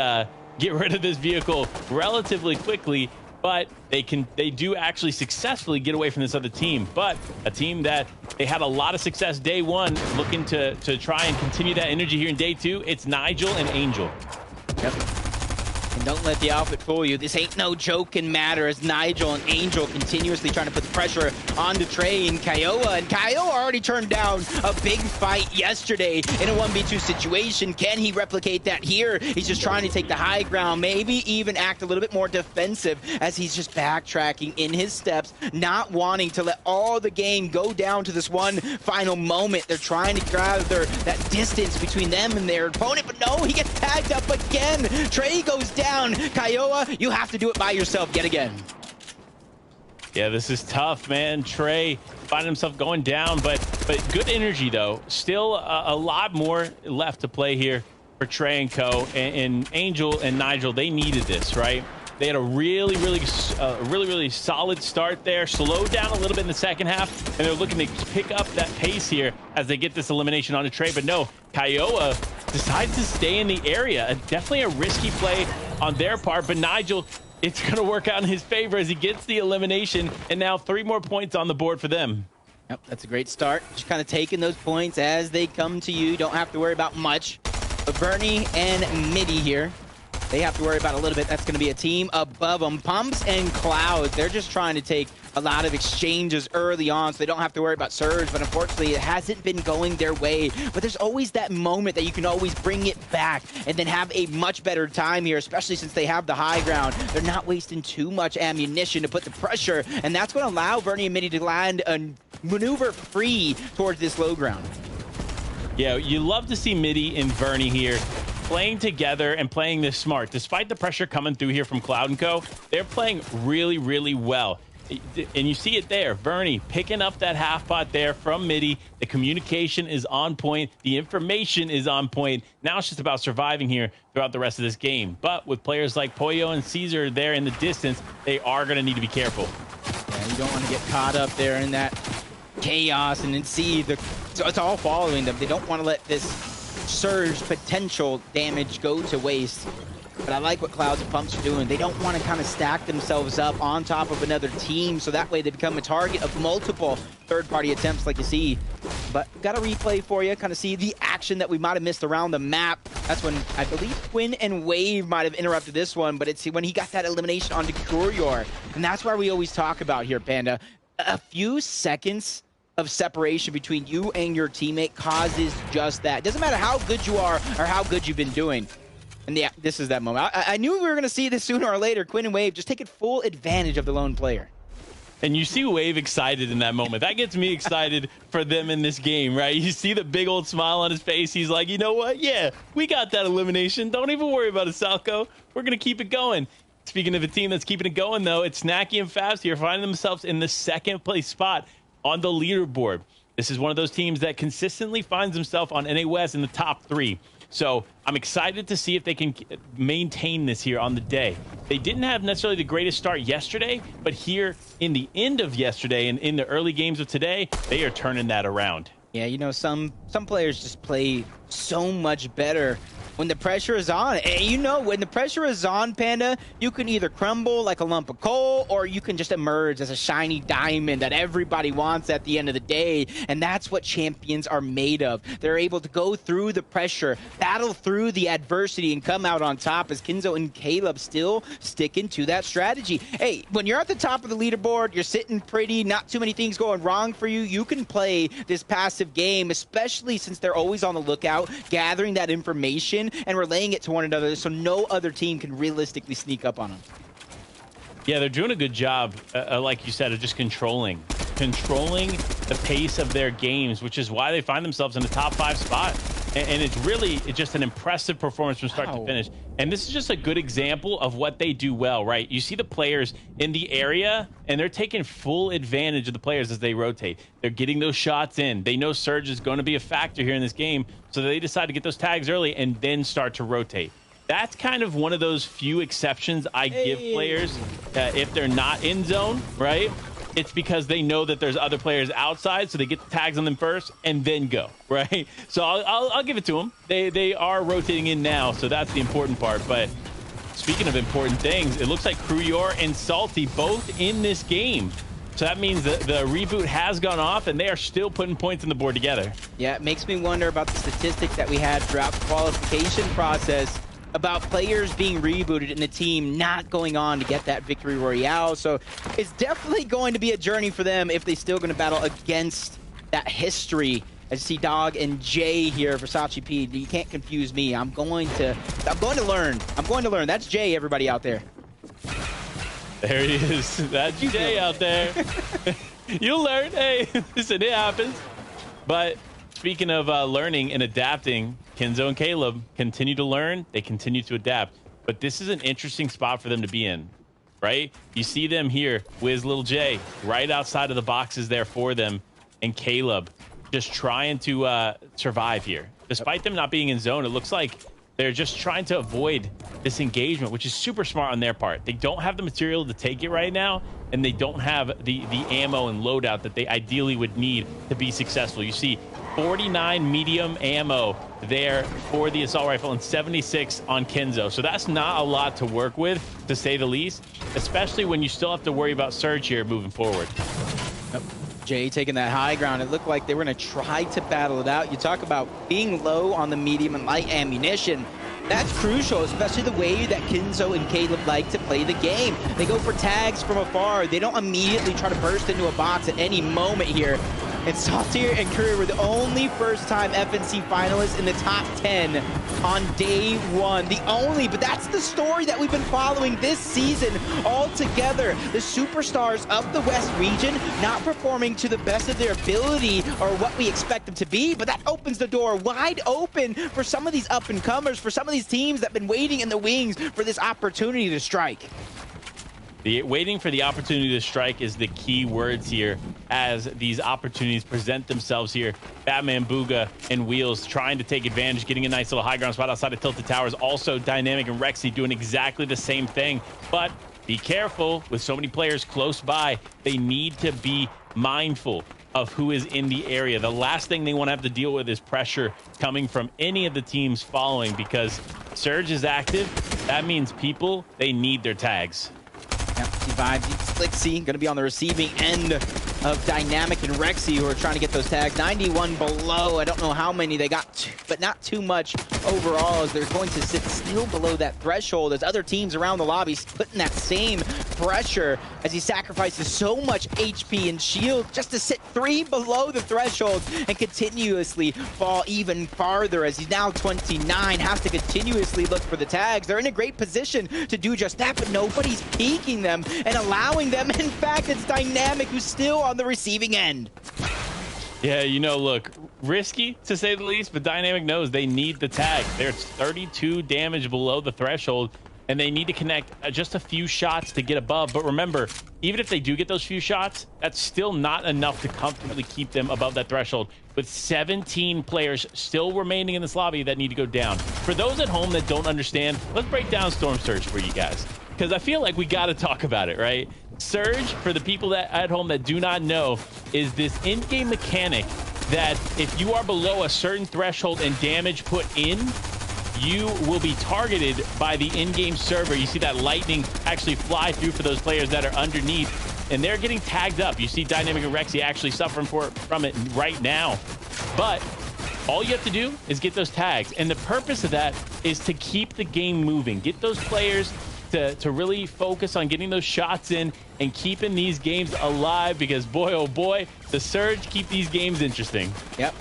get rid of this vehicle relatively quickly, but they do actually successfully get away from this other team. But a team that they had a lot of success day 1, looking to try and continue that energy here in day 2. It's Nigel and Angel. Yep. And don't let the outfit fool you. This ain't no joke and matter as Nigel and Angel continuously trying to put the pressure onto Trey and Kiowa. And Kiowa already turned down a big fight yesterday in a 1v2 situation. Can he replicate that here? He's just trying to take the high ground, maybe even act a little bit more defensive as he's just backtracking in his steps, not wanting to let all the game go down to this one final moment. They're trying to gather that distance between them and their opponent, but no, he gets tagged up again. Trey goes down. Kiowa, you have to do it by yourself yet again. Yeah, this is tough, man. Trey finding himself going down, but good energy, though. Still a lot more left to play here for Trey and co. And Angel and Nigel, they needed this, right? They had a really solid start there. Slowed down a little bit in the second half, and they're looking to pick up that pace here as they get this elimination onto Trey. But no, Kiowa decides to stay in the area. Definitely a risky play on their part, but Nigel, it's going to work out in his favor as he gets the elimination, and now 3 more points on the board for them. Yep, that's a great start. Just kind of taking those points as they come to you. Don't have to worry about much. But Bernie and Midi here, they have to worry about a little bit. That's going to be a team above them. Pumps and Clouds, they're just trying to take a lot of exchanges early on, so they don't have to worry about Surge, but unfortunately it hasn't been going their way. But there's always that moment that you can always bring it back and then have a much better time here, especially since they have the high ground. They're not wasting too much ammunition to put the pressure, and that's going to allow Vernie and Midi to land a maneuver free towards this low ground. Yeah, you love to see Midi and Vernie here playing together and playing this smart. Despite the pressure coming through here from Cloud & Co., they're playing really, really well. And you see it there. Vernie picking up that half pot there from Midi. The communication is on point. The information is on point. Now it's just about surviving here throughout the rest of this game. But with players like Pollo and Caesar there in the distance, they are going to need to be careful. Yeah, you don't want to get caught up there in that chaos and then see so it's all following them. They don't want to let this Surge potential damage go to waste. But I like what Clouds and Pumps are doing. They don't want to kind of stack themselves up on top of another team, so that way they become a target of multiple third-party attempts like you see. But got a replay for you, kind of see the action that we might have missed around the map. That's when I believe Quinn and Wave might have interrupted this one, but it's when he got that elimination onto Courier. And that's why we always talk about here, Panda. A few seconds of separation between you and your teammate causes just that. Doesn't matter how good you are or how good you've been doing. And yeah, this is that moment. I knew we were going to see this sooner or later. Quinn and Wave just taking full advantage of the lone player. And you see Wave excited in that moment. That gets me excited for them in this game, right? You see the big old smile on his face. He's like, you know what? Yeah, we got that elimination. Don't even worry about it, Salco. We're going to keep it going. Speaking of a team that's keeping it going, though, it's Snacky and Fabs here finding themselves in the second place spot on the leaderboard. This is one of those teams that consistently finds himself on NA West in the top 3. So I'm excited to see if they can maintain this here on the day. They didn't have necessarily the greatest start yesterday, but here in the end of yesterday and in the early games of today, they are turning that around. Yeah, you know, some players just play so much better when the pressure is on. And you know, when the pressure is on, Panda, you can either crumble like a lump of coal or you can just emerge as a shiny diamond that everybody wants at the end of the day. And that's what champions are made of. They're able to go through the pressure, battle through the adversity, and come out on top, as Kenzo and Caleb still sticking to that strategy. Hey, when you're at the top of the leaderboard, you're sitting pretty, not too many things going wrong for you, you can play this passive game, especially since they're always on the lookout, gathering that information and relaying it to one another so no other team can realistically sneak up on them. Yeah, they're doing a good job, like you said, of just controlling the pace of their games, which is why they find themselves in the top 5 spot. And it's really just an impressive performance from start to finish. And this is just a good example of what they do well, right? You see the players in the area, and they're taking full advantage of the players as they rotate. They're getting those shots in. They know Surge is going to be a factor here in this game, so they decide to get those tags early and then start to rotate. That's kind of one of those few exceptions I give players if they're not in zone, right? It's because they know that there's other players outside, so they get the tags on them first and then go, right? So I'll give it to them. They are rotating in now, so that's the important part. But speaking of important things, it looks like Courier and Salty both in this game. So that means that the reboot has gone off, and they are still putting points on the board together. Yeah, it makes me wonder about the statistics that we had throughout the qualification process about players being rebooted and the team not going on to get that victory royale. So it's definitely going to be a journey for them if they're still going to battle against that history. I see Dog and Jay here, Versace P. You can't confuse me. I'm going to learn. That's Jay, everybody out there. There he is. That's Jay out there. You'll learn. Hey, listen, it happens. But speaking of learning and adapting, Kenzo and Caleb continue to learn. They continue to adapt. But this is an interesting spot for them to be in, right? You see them here, Wiz, Little J, right outside of the boxes there for them, and Caleb just trying to survive here. Despite them not being in zone, it looks like they're just trying to avoid this engagement, which is super smart on their part. They don't have the material to take it right now, and they don't have the ammo and loadout that they ideally would need to be successful. You see 49 medium ammo there for the assault rifle and 76 on Kenzo. So that's not a lot to work with, to say the least, especially when you still have to worry about Surge here moving forward. Yep. Jay taking that high ground. It looked like they were going to try to battle it out. You talk about being low on the medium and light ammunition. That's crucial, especially the way that Kinzo and Caleb like to play the game. They go for tags from afar. They don't immediately try to burst into a box at any moment here. And Saltier and Curry were the only first-time FNC finalists in the top 10 on day one. The only, but that's the story that we've been following this season all together. The superstars of the West region not performing to the best of their ability or what we expect them to be, but that opens the door wide open for some of these up-and-comers, for some of these teams that have been waiting in the wings for this opportunity to strike. Waiting for the opportunity to strike is the key words here as these opportunities present themselves here. Batman, Booga, and Wheels trying to take advantage, getting a nice little high ground spot outside of Tilted Towers. Also, Dynamic and Rexy doing exactly the same thing. But be careful with so many players close by. They need to be mindful of who is in the area. The last thing they want to have to deal with is pressure coming from any of the teams following, because Surge is active. That means people, they need their tags. Yep, Vibes, Slicksy gonna be on the receiving end of Dynamic and Rexy, who are trying to get those tags. 91 below. I don't know how many they got, but not too much overall, as they're going to sit still below that threshold as other teams around the lobby putting that same pressure as he sacrifices so much HP and shield just to sit 3 below the threshold and continuously fall even farther, as he's now 29, has to continuously look for the tags. They're in a great position to do just that, but nobody's peeking them and allowing them. In fact, it's Dynamic who's still on the receiving end. Yeah, you know, look, risky to say the least, but Dynamic knows they need the tag. There's 32 damage below the threshold, and they need to connect just a few shots to get above. But remember, even if they do get those few shots, that's still not enough to comfortably keep them above that threshold, with 17 players still remaining in this lobby that need to go down. For those at home that don't understand, let's break down Storm Surge for you guys, because I feel like we got to talk about it, right? Surge, for the people that at home that do not know, is this in-game mechanic that if you are below a certain threshold and damage put in, you will be targeted by the in-game server. You see that lightning actually fly through for those players that are underneath, and they're getting tagged up. You see Dynamic and Rexy actually suffering from it right now. But all you have to do is get those tags, and the purpose of that is to keep the game moving. Get those players to really focus on getting those shots in and keeping these games alive, because boy, oh boy, the Surge keep these games interesting. Yep.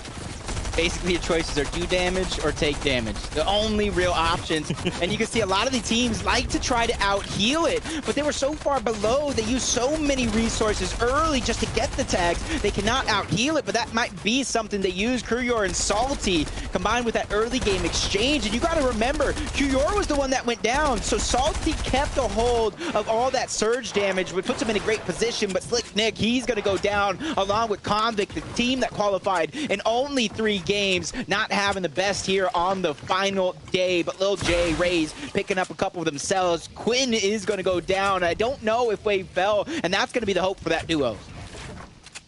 Basically, your choices are do damage or take damage. The only real options. And you can see a lot of the teams like to try to out-heal it, but they were so far below. They used so many resources early just to get the tags. They cannot out-heal it, but that might be something they use. Kuryor and Salty combined with that early game exchange. And you got to remember, Kuryor was the one that went down, so Salty kept a hold of all that surge damage, which puts him in a great position. But Slick Nick, he's going to go down along with Convict, the team that qualified in only 3 games, not having the best here on the final day. But Lil J, Rays picking up a couple of themselves. Quinn is going to go down. I don't know if Wave fell, and that's going to be the hope for that duo.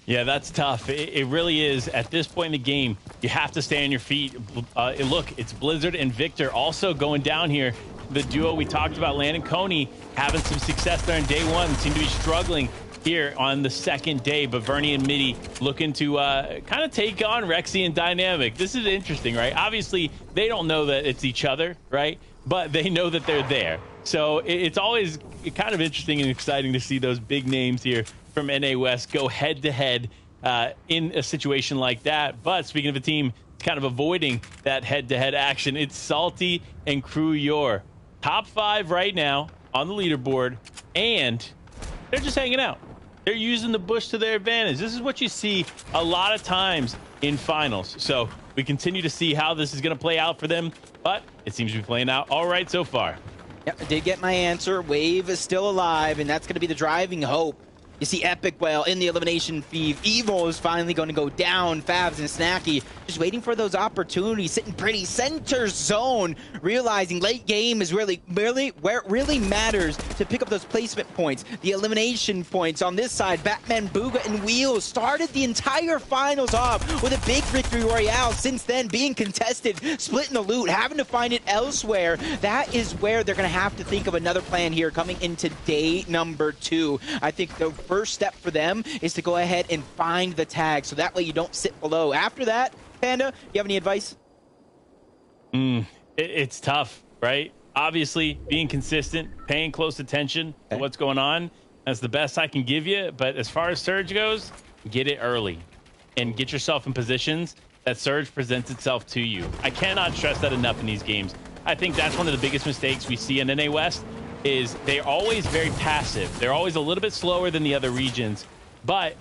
Yeah, that's tough. It really is. At this point in the game, you have to stay on your feet. Look, it's Blizzard and Victor also going down here. The duo we talked about, Landon Coney, having some success there in day one, seem to be struggling here on the second day, but Vernie and Midi looking to kind of take on Rexy and Dynamic. This is interesting, right? Obviously, they don't know that it's each other, right? But they know that they're there. So it's always kind of interesting and exciting to see those big names here from NA West go head-to-head in a situation like that. But speaking of a team kind of avoiding that head-to-head action, it's Salty and Kuryor. Top 5 right now on the leaderboard, and they're just hanging out. They're using the bush to their advantage. This is what you see a lot of times in finals. So we continue to see how this is going to play out for them, but it seems to be playing out all right so far. Yep, I did get my answer. Wave is still alive, and that's going to be the driving hope. You see Epic Whale in the elimination feed. Evil is finally going to go down. Fabs and Snacky just waiting for those opportunities, sitting pretty center zone, realizing late game is really where it really matters to pick up those placement points, the elimination points. On this side, Batman, Booga, and Wheels started the entire finals off with a big victory royale. Since then, being contested, splitting the loot, having to find it elsewhere. That is where they're going to have to think of another plan here coming into day number 2. I think the first step for them is to go ahead and find the tag, so that way you don't sit below. After that, Panda, you have any advice? It's tough. right? Obviously, being consistent, paying close attention to what's going on. That's the best I can give you. But as far as Surge goes, get it early and get yourself in positions that Surge presents itself to you. I cannot stress that enough in these games. I think that's one of the biggest mistakes we see in NA West is they're always very passive. They're always a little bit slower than the other regions. But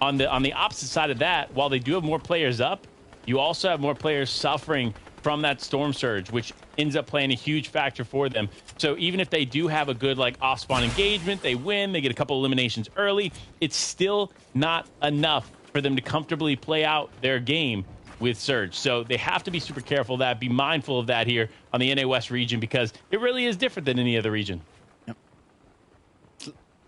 on the opposite side of that, while they do have more players up, you also have more players suffering from that storm surge, which ends up playing a huge factor for them. So even if they do have a good like off spawn engagement, they win, they get a couple eliminations early, it's still not enough for them to comfortably play out their game with Surge. So they have to be super careful of that, be mindful of that here on the NA West region, because it really is different than any other region. Yep.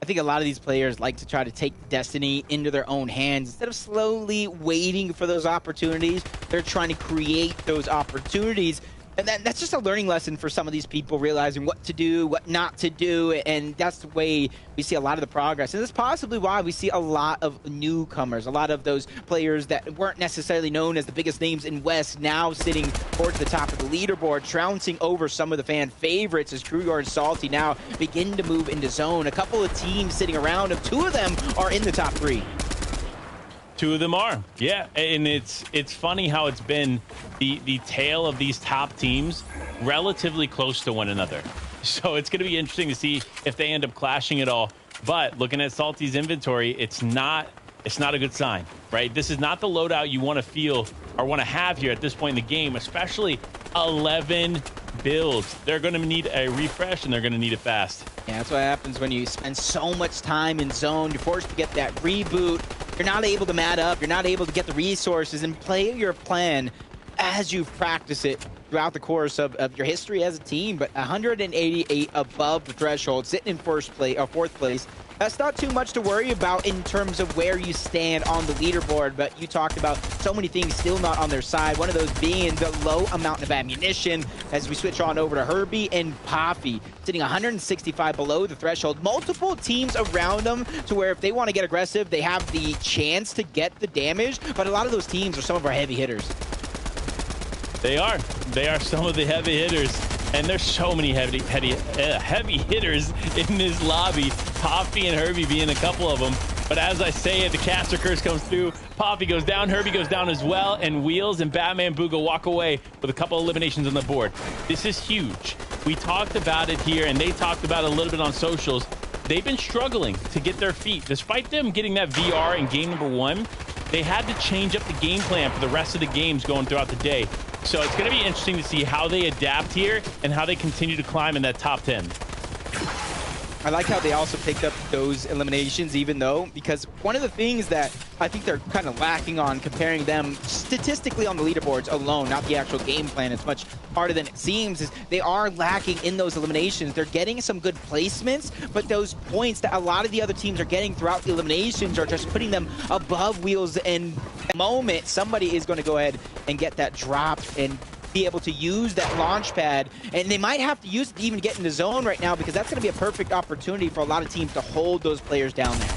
I think a lot of these players like to try to take destiny into their own hands. Instead of slowly waiting for those opportunities, they're trying to create those opportunities. And that's just a learning lesson for some of these people, realizing what to do, what not to do, and that's the way we see a lot of the progress. And that's possibly why we see a lot of newcomers, a lot of those players that weren't necessarily known as the biggest names in West now sitting towards the top of the leaderboard, trouncing over some of the fan favorites as Kruger and Salty now begin to move into zone. A couple of teams sitting around them, 2 of them are in the top 3. 2 of them are, yeah, and it's funny how it's been the tail of these top teams relatively close to one another. So it's going to be interesting to see if they end up clashing at all. But looking at Salty's inventory, it's not a good sign, right? This is not the loadout you want to feel or want to have here at this point in the game, especially 11 builds. They're going to need a refresh, and they're going to need it fast. Yeah, that's what happens when you spend so much time in zone. You're forced to get that reboot. You're not able to mat up. You're not able to get the resources and play your plan as you've practiced it throughout the course of your history as a team. But 188 above the threshold, sitting in fourth place. That's not too much to worry about in terms of where you stand on the leaderboard, but you talked about so many things still not on their side. One of those being the low amount of ammunition as we switch on over to Herbie and Poppy, sitting 165 below the threshold. Multiple teams around them to where if they want to get aggressive, they have the chance to get the damage, but a lot of those teams are some of our heavy hitters. They are some of the heavy hitters. And there's so many heavy hitters in this lobby. Poppy and Herbie being a couple of them. But as I say it, the caster curse comes through. Poppy goes down, Herbie goes down as well, and Wheels and Batman Booga walk away with a couple eliminations on the board. This is huge. We talked about it here, and they talked about it a little bit on socials. They've been struggling to get their feet. Despite them getting that VR in game number 1, they had to change up the game plan for the rest of the games going throughout the day. So it's going to be interesting to see how they adapt here and how they continue to climb in that top 10. I like how they also picked up those eliminations, even though, because one of the things that I think they're kind of lacking on comparing them statistically on the leaderboards alone, not the actual game plan, it's much harder than it seems, is they are lacking in those eliminations. They're getting some good placements, but those points that a lot of the other teams are getting throughout the eliminations are just putting them above Wheels, and the moment somebody is going to go ahead and get that dropped and be able to use that launch pad, and they might have to use it to even get into zone right now, because that's going to be a perfect opportunity for a lot of teams to hold those players down there.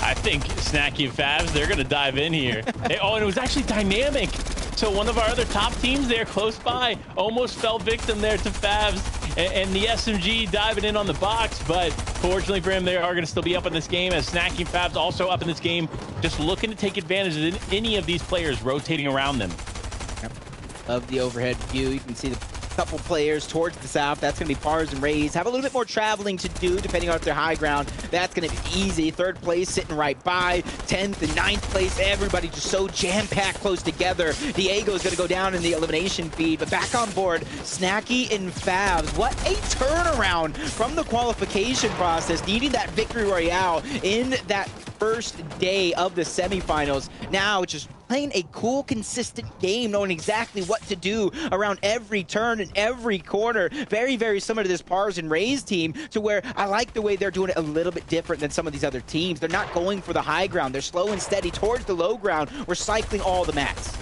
I think Snacky and Favs, they're going to dive in here. Oh, and it was actually dynamic. So one of our other top teams there close by almost fell victim there to Favs, and the SMG diving in on the box, but fortunately for him, they are going to still be up in this game, as Snacky and Favs also up in this game, just looking to take advantage of any of these players rotating around them. Of the overhead view, you can see the couple players towards the south. That's going to be Pars and Rays. Have a little bit more traveling to do depending on if they're high ground. That's going to be easy. 3rd place sitting right by. 10th and 9th place, everybody just so jam-packed close together. Diego's going to go down in the elimination feed, but back on board, Snacky and Favs. What a turnaround from the qualification process, needing that victory royale in that first day of the semifinals. Now just playing a cool, consistent game, knowing exactly what to do around every turn and every corner. Very, very similar to this Pars and Rays team, to where I like the way they're doing it a little bit different than some of these other teams. They're not going for the high ground. They're slow and steady towards the low ground, recycling all the mats.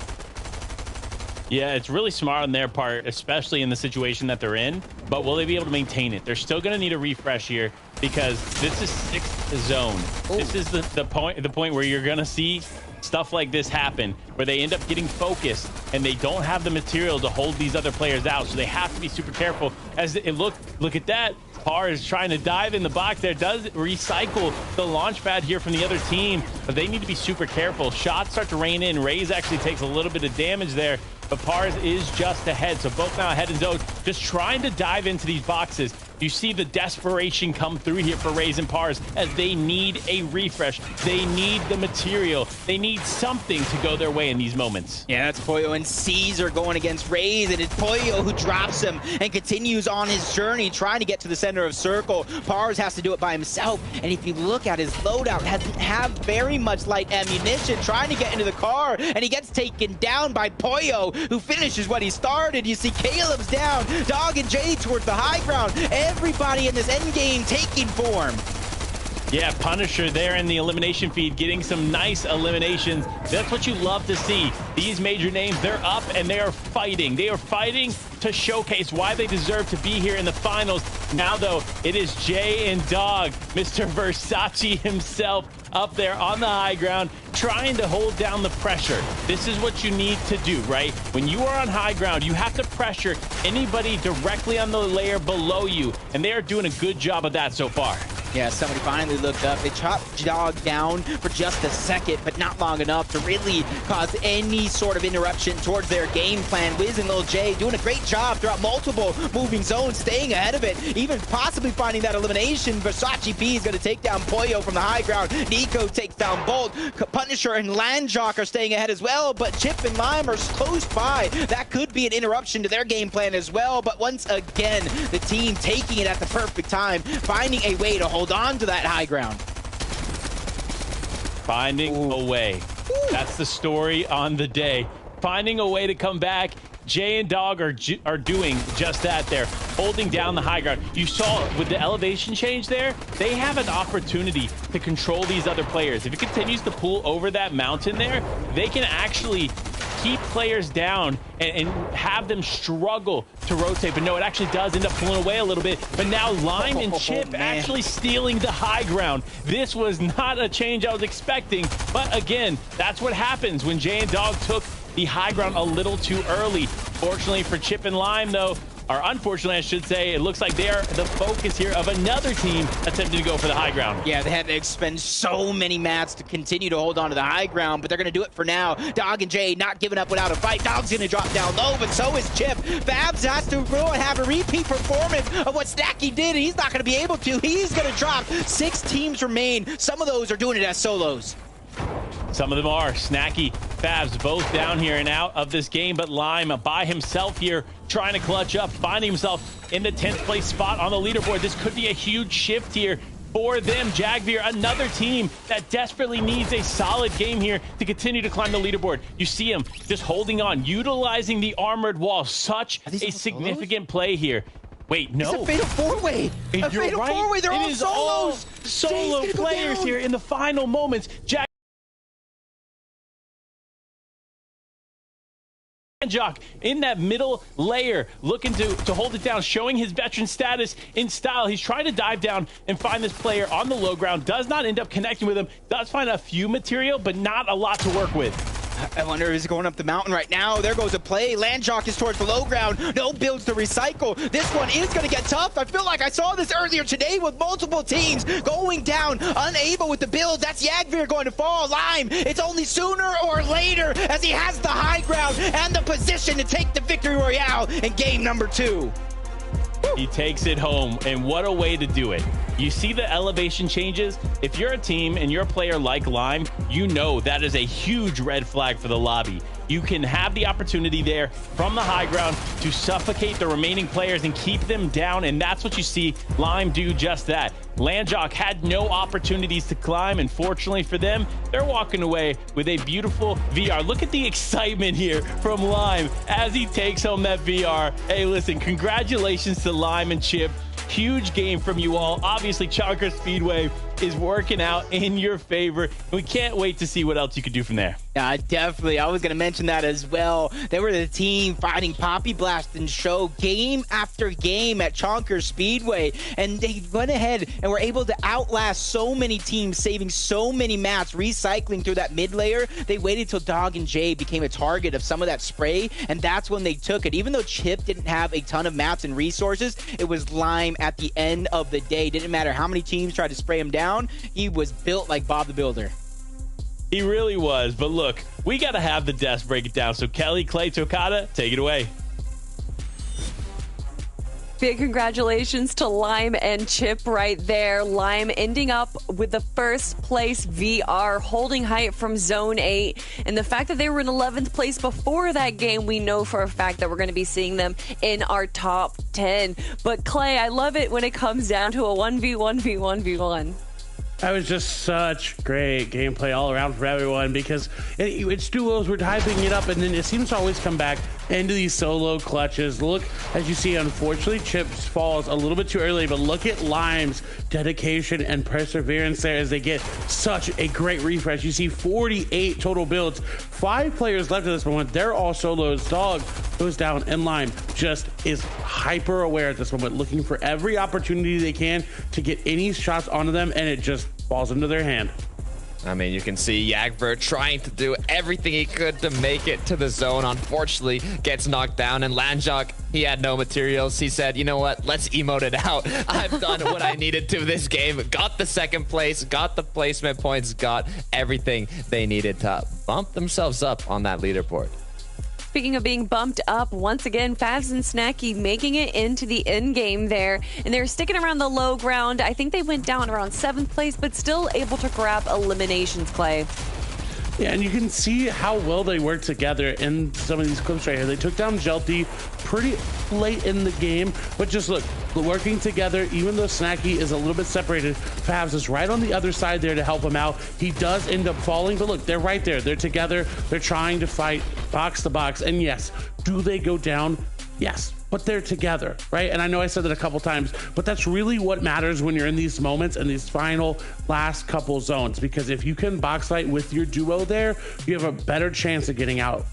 Yeah, it's really smart on their part, especially in the situation that they're in. But will they be able to maintain it? They're still going to need a refresh here. because this is 6th zone. Ooh. This is the point where you're gonna see stuff like this happen, where they end up getting focused and they don't have the material to hold these other players out, so they have to be super careful. As it look at that, Par is trying to dive in the box there, does recycle the launch pad here from the other team, but they need to be super careful. Shots start to rain in. Raze actually takes a little bit of damage there, but Pars is just ahead, so both now ahead in zone, just trying to dive into these boxes. You see the desperation come through here for Raze and Pars as they need a refresh. They need the material. They need something to go their way in these moments. Yeah, that's Pollo and Caesar going against Raze, and it's Pollo who drops him and continues on his journey, trying to get to the center of circle. Pars has to do it by himself, and if you look at his loadout, doesn't have very much light ammunition, trying to get into the car, and he gets taken down by Pollo, who finishes what he started. You see Caleb's down, Dog and Jay towards the high ground. Everybody in this end game taking form. Yeah, Punisher there in the elimination feed, getting some nice eliminations. That's what you love to see. These major names, they're up and they are fighting. They are fighting to showcase why they deserve to be here in the finals. Now, though, it is Jay and Dog, Mr. Versace himself, up there on the high ground, trying to hold down the pressure. This is what you need to do, right? When you are on high ground, you have to pressure anybody directly on the layer below you, and they are doing a good job of that so far. Yeah, somebody finally looked up. They chopped Dog down for just a second, but not long enough to really cause any sort of interruption towards their game plan. Wiz and Lil J doing a great job throughout multiple moving zones, staying ahead of it, even possibly finding that elimination. Versace P is going to take down Pollo from the high ground. Nico takes down Bolt. Punisher and Landjock are staying ahead as well, but Chip and Lime are close by. That could be an interruption to their game plan as well, but once again, the team taking it at the perfect time, finding a way to hold on to that high ground. Finding a way. That's the story on the day. Finding a way to come back. Jay and Dog are doing just that there, holding down the high ground. You saw with the elevation change there, they have an opportunity to control these other players. If it continues to pull over that mountain there, they can actually keep players down and have them struggle to rotate. But no, it actually does end up pulling away a little bit. But now Lime and Chip actually stealing the high ground. This was not a change I was expecting. But again, that's what happens when Jay and Dog took the high ground a little too early. Fortunately for Chip and Lime, though, or unfortunately, I should say, it looks like they are the focus here of another team attempting to go for the high ground. Yeah, they had to expend so many mats to continue to hold on to the high ground, but they're going to do it for now. Dog and Jay not giving up without a fight. Dog's going to drop down low, but so is Chip. Babs has to go and have a repeat performance of what Snacky did. He's not going to be able to. He's going to drop. 6 teams remain. Some of those are doing it as solos. Some of them are. Snacky, Fabs, both down here and out of this game, but Lime by himself here, trying to clutch up, finding himself in the 10th place spot on the leaderboard. This could be a huge shift here for them. Jagveer, another team that desperately needs a solid game here to continue to climb the leaderboard. You see him just holding on, utilizing the armored wall. Such a significant play here. Wait, no. It's a fatal four-way. A fatal four-way. They're all solos. Solo players here in the final moments. Jock in that middle layer, looking to hold it down, showing his veteran status in style. He's trying to dive down and find this player on the low ground. Does not end up connecting with him. Does find a few material, but not a lot to work with. I wonder if he's going up the mountain right now. There goes a play. Landjock is towards the low ground. No builds to recycle. This one is going to get tough. I feel like I saw this earlier today with multiple teams going down, unable with the build. That's Jagveer going to fall. Lime, it's only sooner or later as he has the high ground and the position to take the victory royale in game number 2. He takes it home, and what a way to do it. You see the elevation changes? If you're a team and you're a player like Lime, you know that is a huge red flag for the lobby. You can have the opportunity there from the high ground to suffocate the remaining players and keep them down, and that's what you see Lime do just that. Landjock had no opportunities to climb, and fortunately for them, they're walking away with a beautiful VR. Look at the excitement here from Lime as he takes home that VR. Hey, listen, congratulations to Lime and Chip. Huge game from you all. Obviously, Chonker Speedway is working out in your favor. We can't wait to see what else you could do from there. Yeah, definitely. I was going to mention that as well. They were the team fighting Poppy Blast and Show game after game at Chonker Speedway. And they went ahead and were able to outlast so many teams, saving so many mats, recycling through that mid layer. They waited till Dog and Jay became a target of some of that spray, and that's when they took it. Even though Chip didn't have a ton of mats and resources, it was Lime at the end of the day. Didn't matter how many teams tried to spray him down. He was built like Bob the Builder. He really was. But look, we got to have the desk break it down. So Kelly, Clay, Tokata, take it away. Big congratulations to Lime and Chip right there. Lime ending up with the first place VR, holding height from Zone 8. And the fact that they were in 11th place before that game, we know for a fact that we're going to be seeing them in our top 10. But Clay, I love it when it comes down to a 1v1v1v1. That was just such great gameplay all around for everyone, because it's duos, we're hyping it up, and then it seems to always come back into these solo clutches. Look, as you see, unfortunately, Chips falls a little bit too early, but look at Lime's dedication and perseverance there as they get such a great refresh. You see 48 total builds, 5 players left at this moment. They're all solos. Dog goes down, and Lime just is hyper aware at this moment, looking for every opportunity they can to get any shots onto them, and it just falls into their hand. I mean, you can see Yagver trying to do everything he could to make it to the zone. Unfortunately, gets knocked down, and Lanjok, he had no materials. He said, you know what, let's emote it out. I've done what I needed to this game. Got the second place, got the placement points, got everything they needed to bump themselves up on that leaderboard. Speaking of being bumped up, once again, Favs and Snacky making it into the end game there, and they're sticking around the low ground. I think they went down around 7th place, but still able to grab eliminations, Clay. Yeah, and you can see how well they work together in some of these clips right here. They took down Jelty pretty late in the game, but just look, working together, even though Snacky is a little bit separated, Favs is right on the other side there to help him out. He does end up falling, but look, they're right there. They're together. They're trying to fight box to box, and yes, do they go down? Yes, but they're together, right? And I know I said that a couple times, but that's really what matters when you're in these moments and these final last couple zones, because if you can box fight with your duo there, you have a better chance of getting out.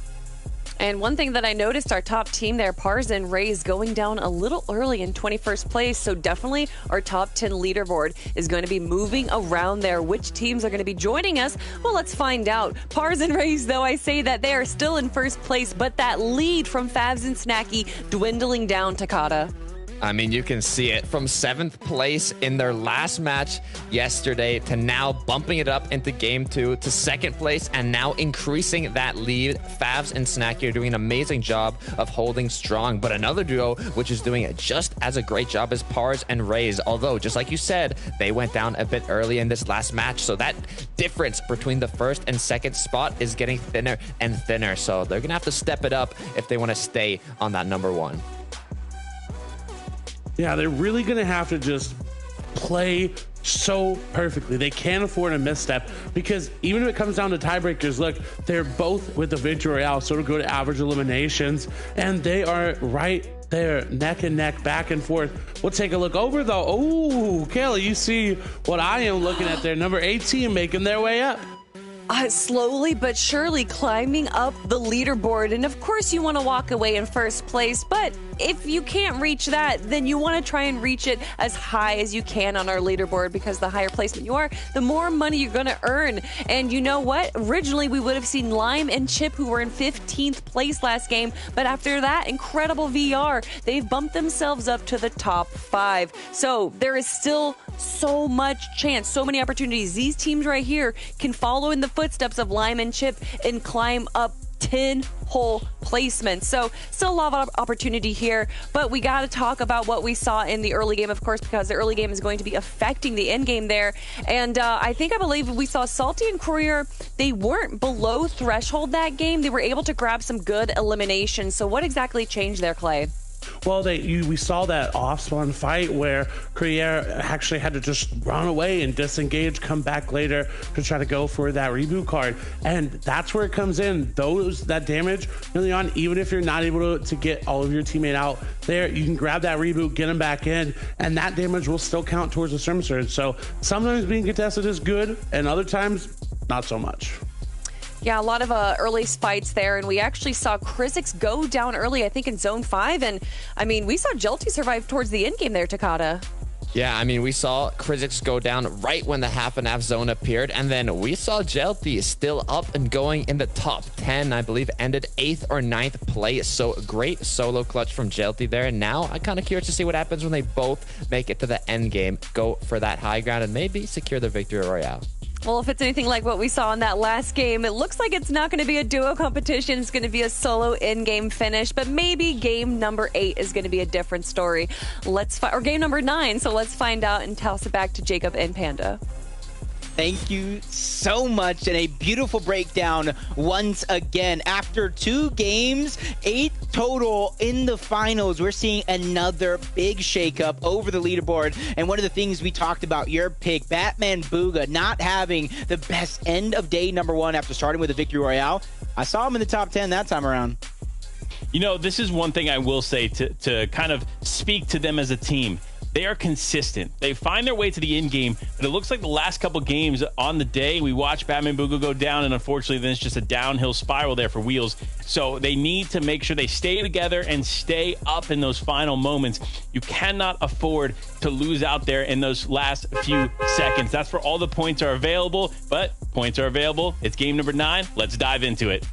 And one thing that I noticed, our top team there, Pars and Rays, going down a little early in 21st place. So definitely our top 10 leaderboard is going to be moving around there. Which teams are going to be joining us? Well, let's find out. Pars and Rays, though, I say that they are still in first place, but that lead from Favs and Snacky dwindling down, Takata. I mean, you can see it from 7th place in their last match yesterday to now bumping it up into game 2 to 2nd place and now increasing that lead. Favs and Snacky are doing an amazing job of holding strong, but another duo which is doing just as a great job is Pars and Rays, although just like you said, they went down a bit early in this last match, so that difference between the 1st and 2nd spot is getting thinner and thinner, so they're gonna have to step it up if they want to stay on that number 1. Yeah, they're really going to have to just play so perfectly. They can't afford a misstep, because even if it comes down to tiebreakers, look, they're both with the Victory Royale, so to go to average eliminations, and they are right there, neck and neck, back and forth. We'll take a look over, though. Oh, Kelly, you see what I am looking at there. Number 18 making their way up. Slowly but surely climbing up the leaderboard. And of course you want to walk away in first place, but if you can't reach that, then you want to try and reach it as high as you can on our leaderboard, because the higher placement you are, the more money you're going to earn. And you know what? Originally we would have seen Lime and Chip, who were in 15th place last game, but after that incredible VR, they've bumped themselves up to the top 5. So there is still so much chance, so many opportunities. These teams right here can follow in the footsteps of Lime and Chip and climb up 10 whole placements. So still a lot of opportunity here, but we got to talk about what we saw in the early game, of course, because the early game is going to be affecting the end game there. And I believe we saw Salty and Courier, they weren't below threshold that game. They were able to grab some good eliminations. So what exactly changed there, Clay? Well, we saw that off-spawn fight where Courier actually had to just run away and disengage, come back later to try to go for that reboot card. And that's where it comes in. That damage early on, even if you're not able to get all of your teammate out there, you can grab that reboot, get them back in, and that damage will still count towards the Storm Surge. So sometimes being contested is good, and other times, not so much. Yeah, a lot of early fights there, and we actually saw Krizix go down early, I think, in Zone 5, and, I mean, we saw Jelty survive towards the end game there, Takada. Yeah, I mean, we saw Krizix go down right when the half and half zone appeared, and then we saw Jelty still up and going in the top 10, I believe, ended 8th or 9th place. So great solo clutch from Jelty there. And now I'm kind of curious to see what happens when they both make it to the end game, go for that high ground, and maybe secure the victory royale. Well, if it's anything like what we saw in that last game, it looks like it's not going to be a duo competition. It's going to be a solo in-game finish, but maybe game number 8 is going to be a different story. Or game number 9. So let's find out and toss it back to Jacob and Panda. Thank you so much, and a beautiful breakdown once again. After 2 games, 8 total in the finals, we're seeing another big shakeup over the leaderboard. And one of the things we talked about, your pick, Batman Booga, not having the best end of day number 1 after starting with a victory royale. I saw him in the top 10 that time around. You know, this is one thing I will say to kind of speak to them as a team. They are consistent. They find their way to the end game, but it looks like the last couple games on the day, we watched Batman Booga go down, and unfortunately, then it's just a downhill spiral there for Wheels. So they need to make sure they stay together and stay up in those final moments. You cannot afford to lose out there in those last few seconds. That's where all the points are available, but points are available. It's game number 9. Let's dive into it.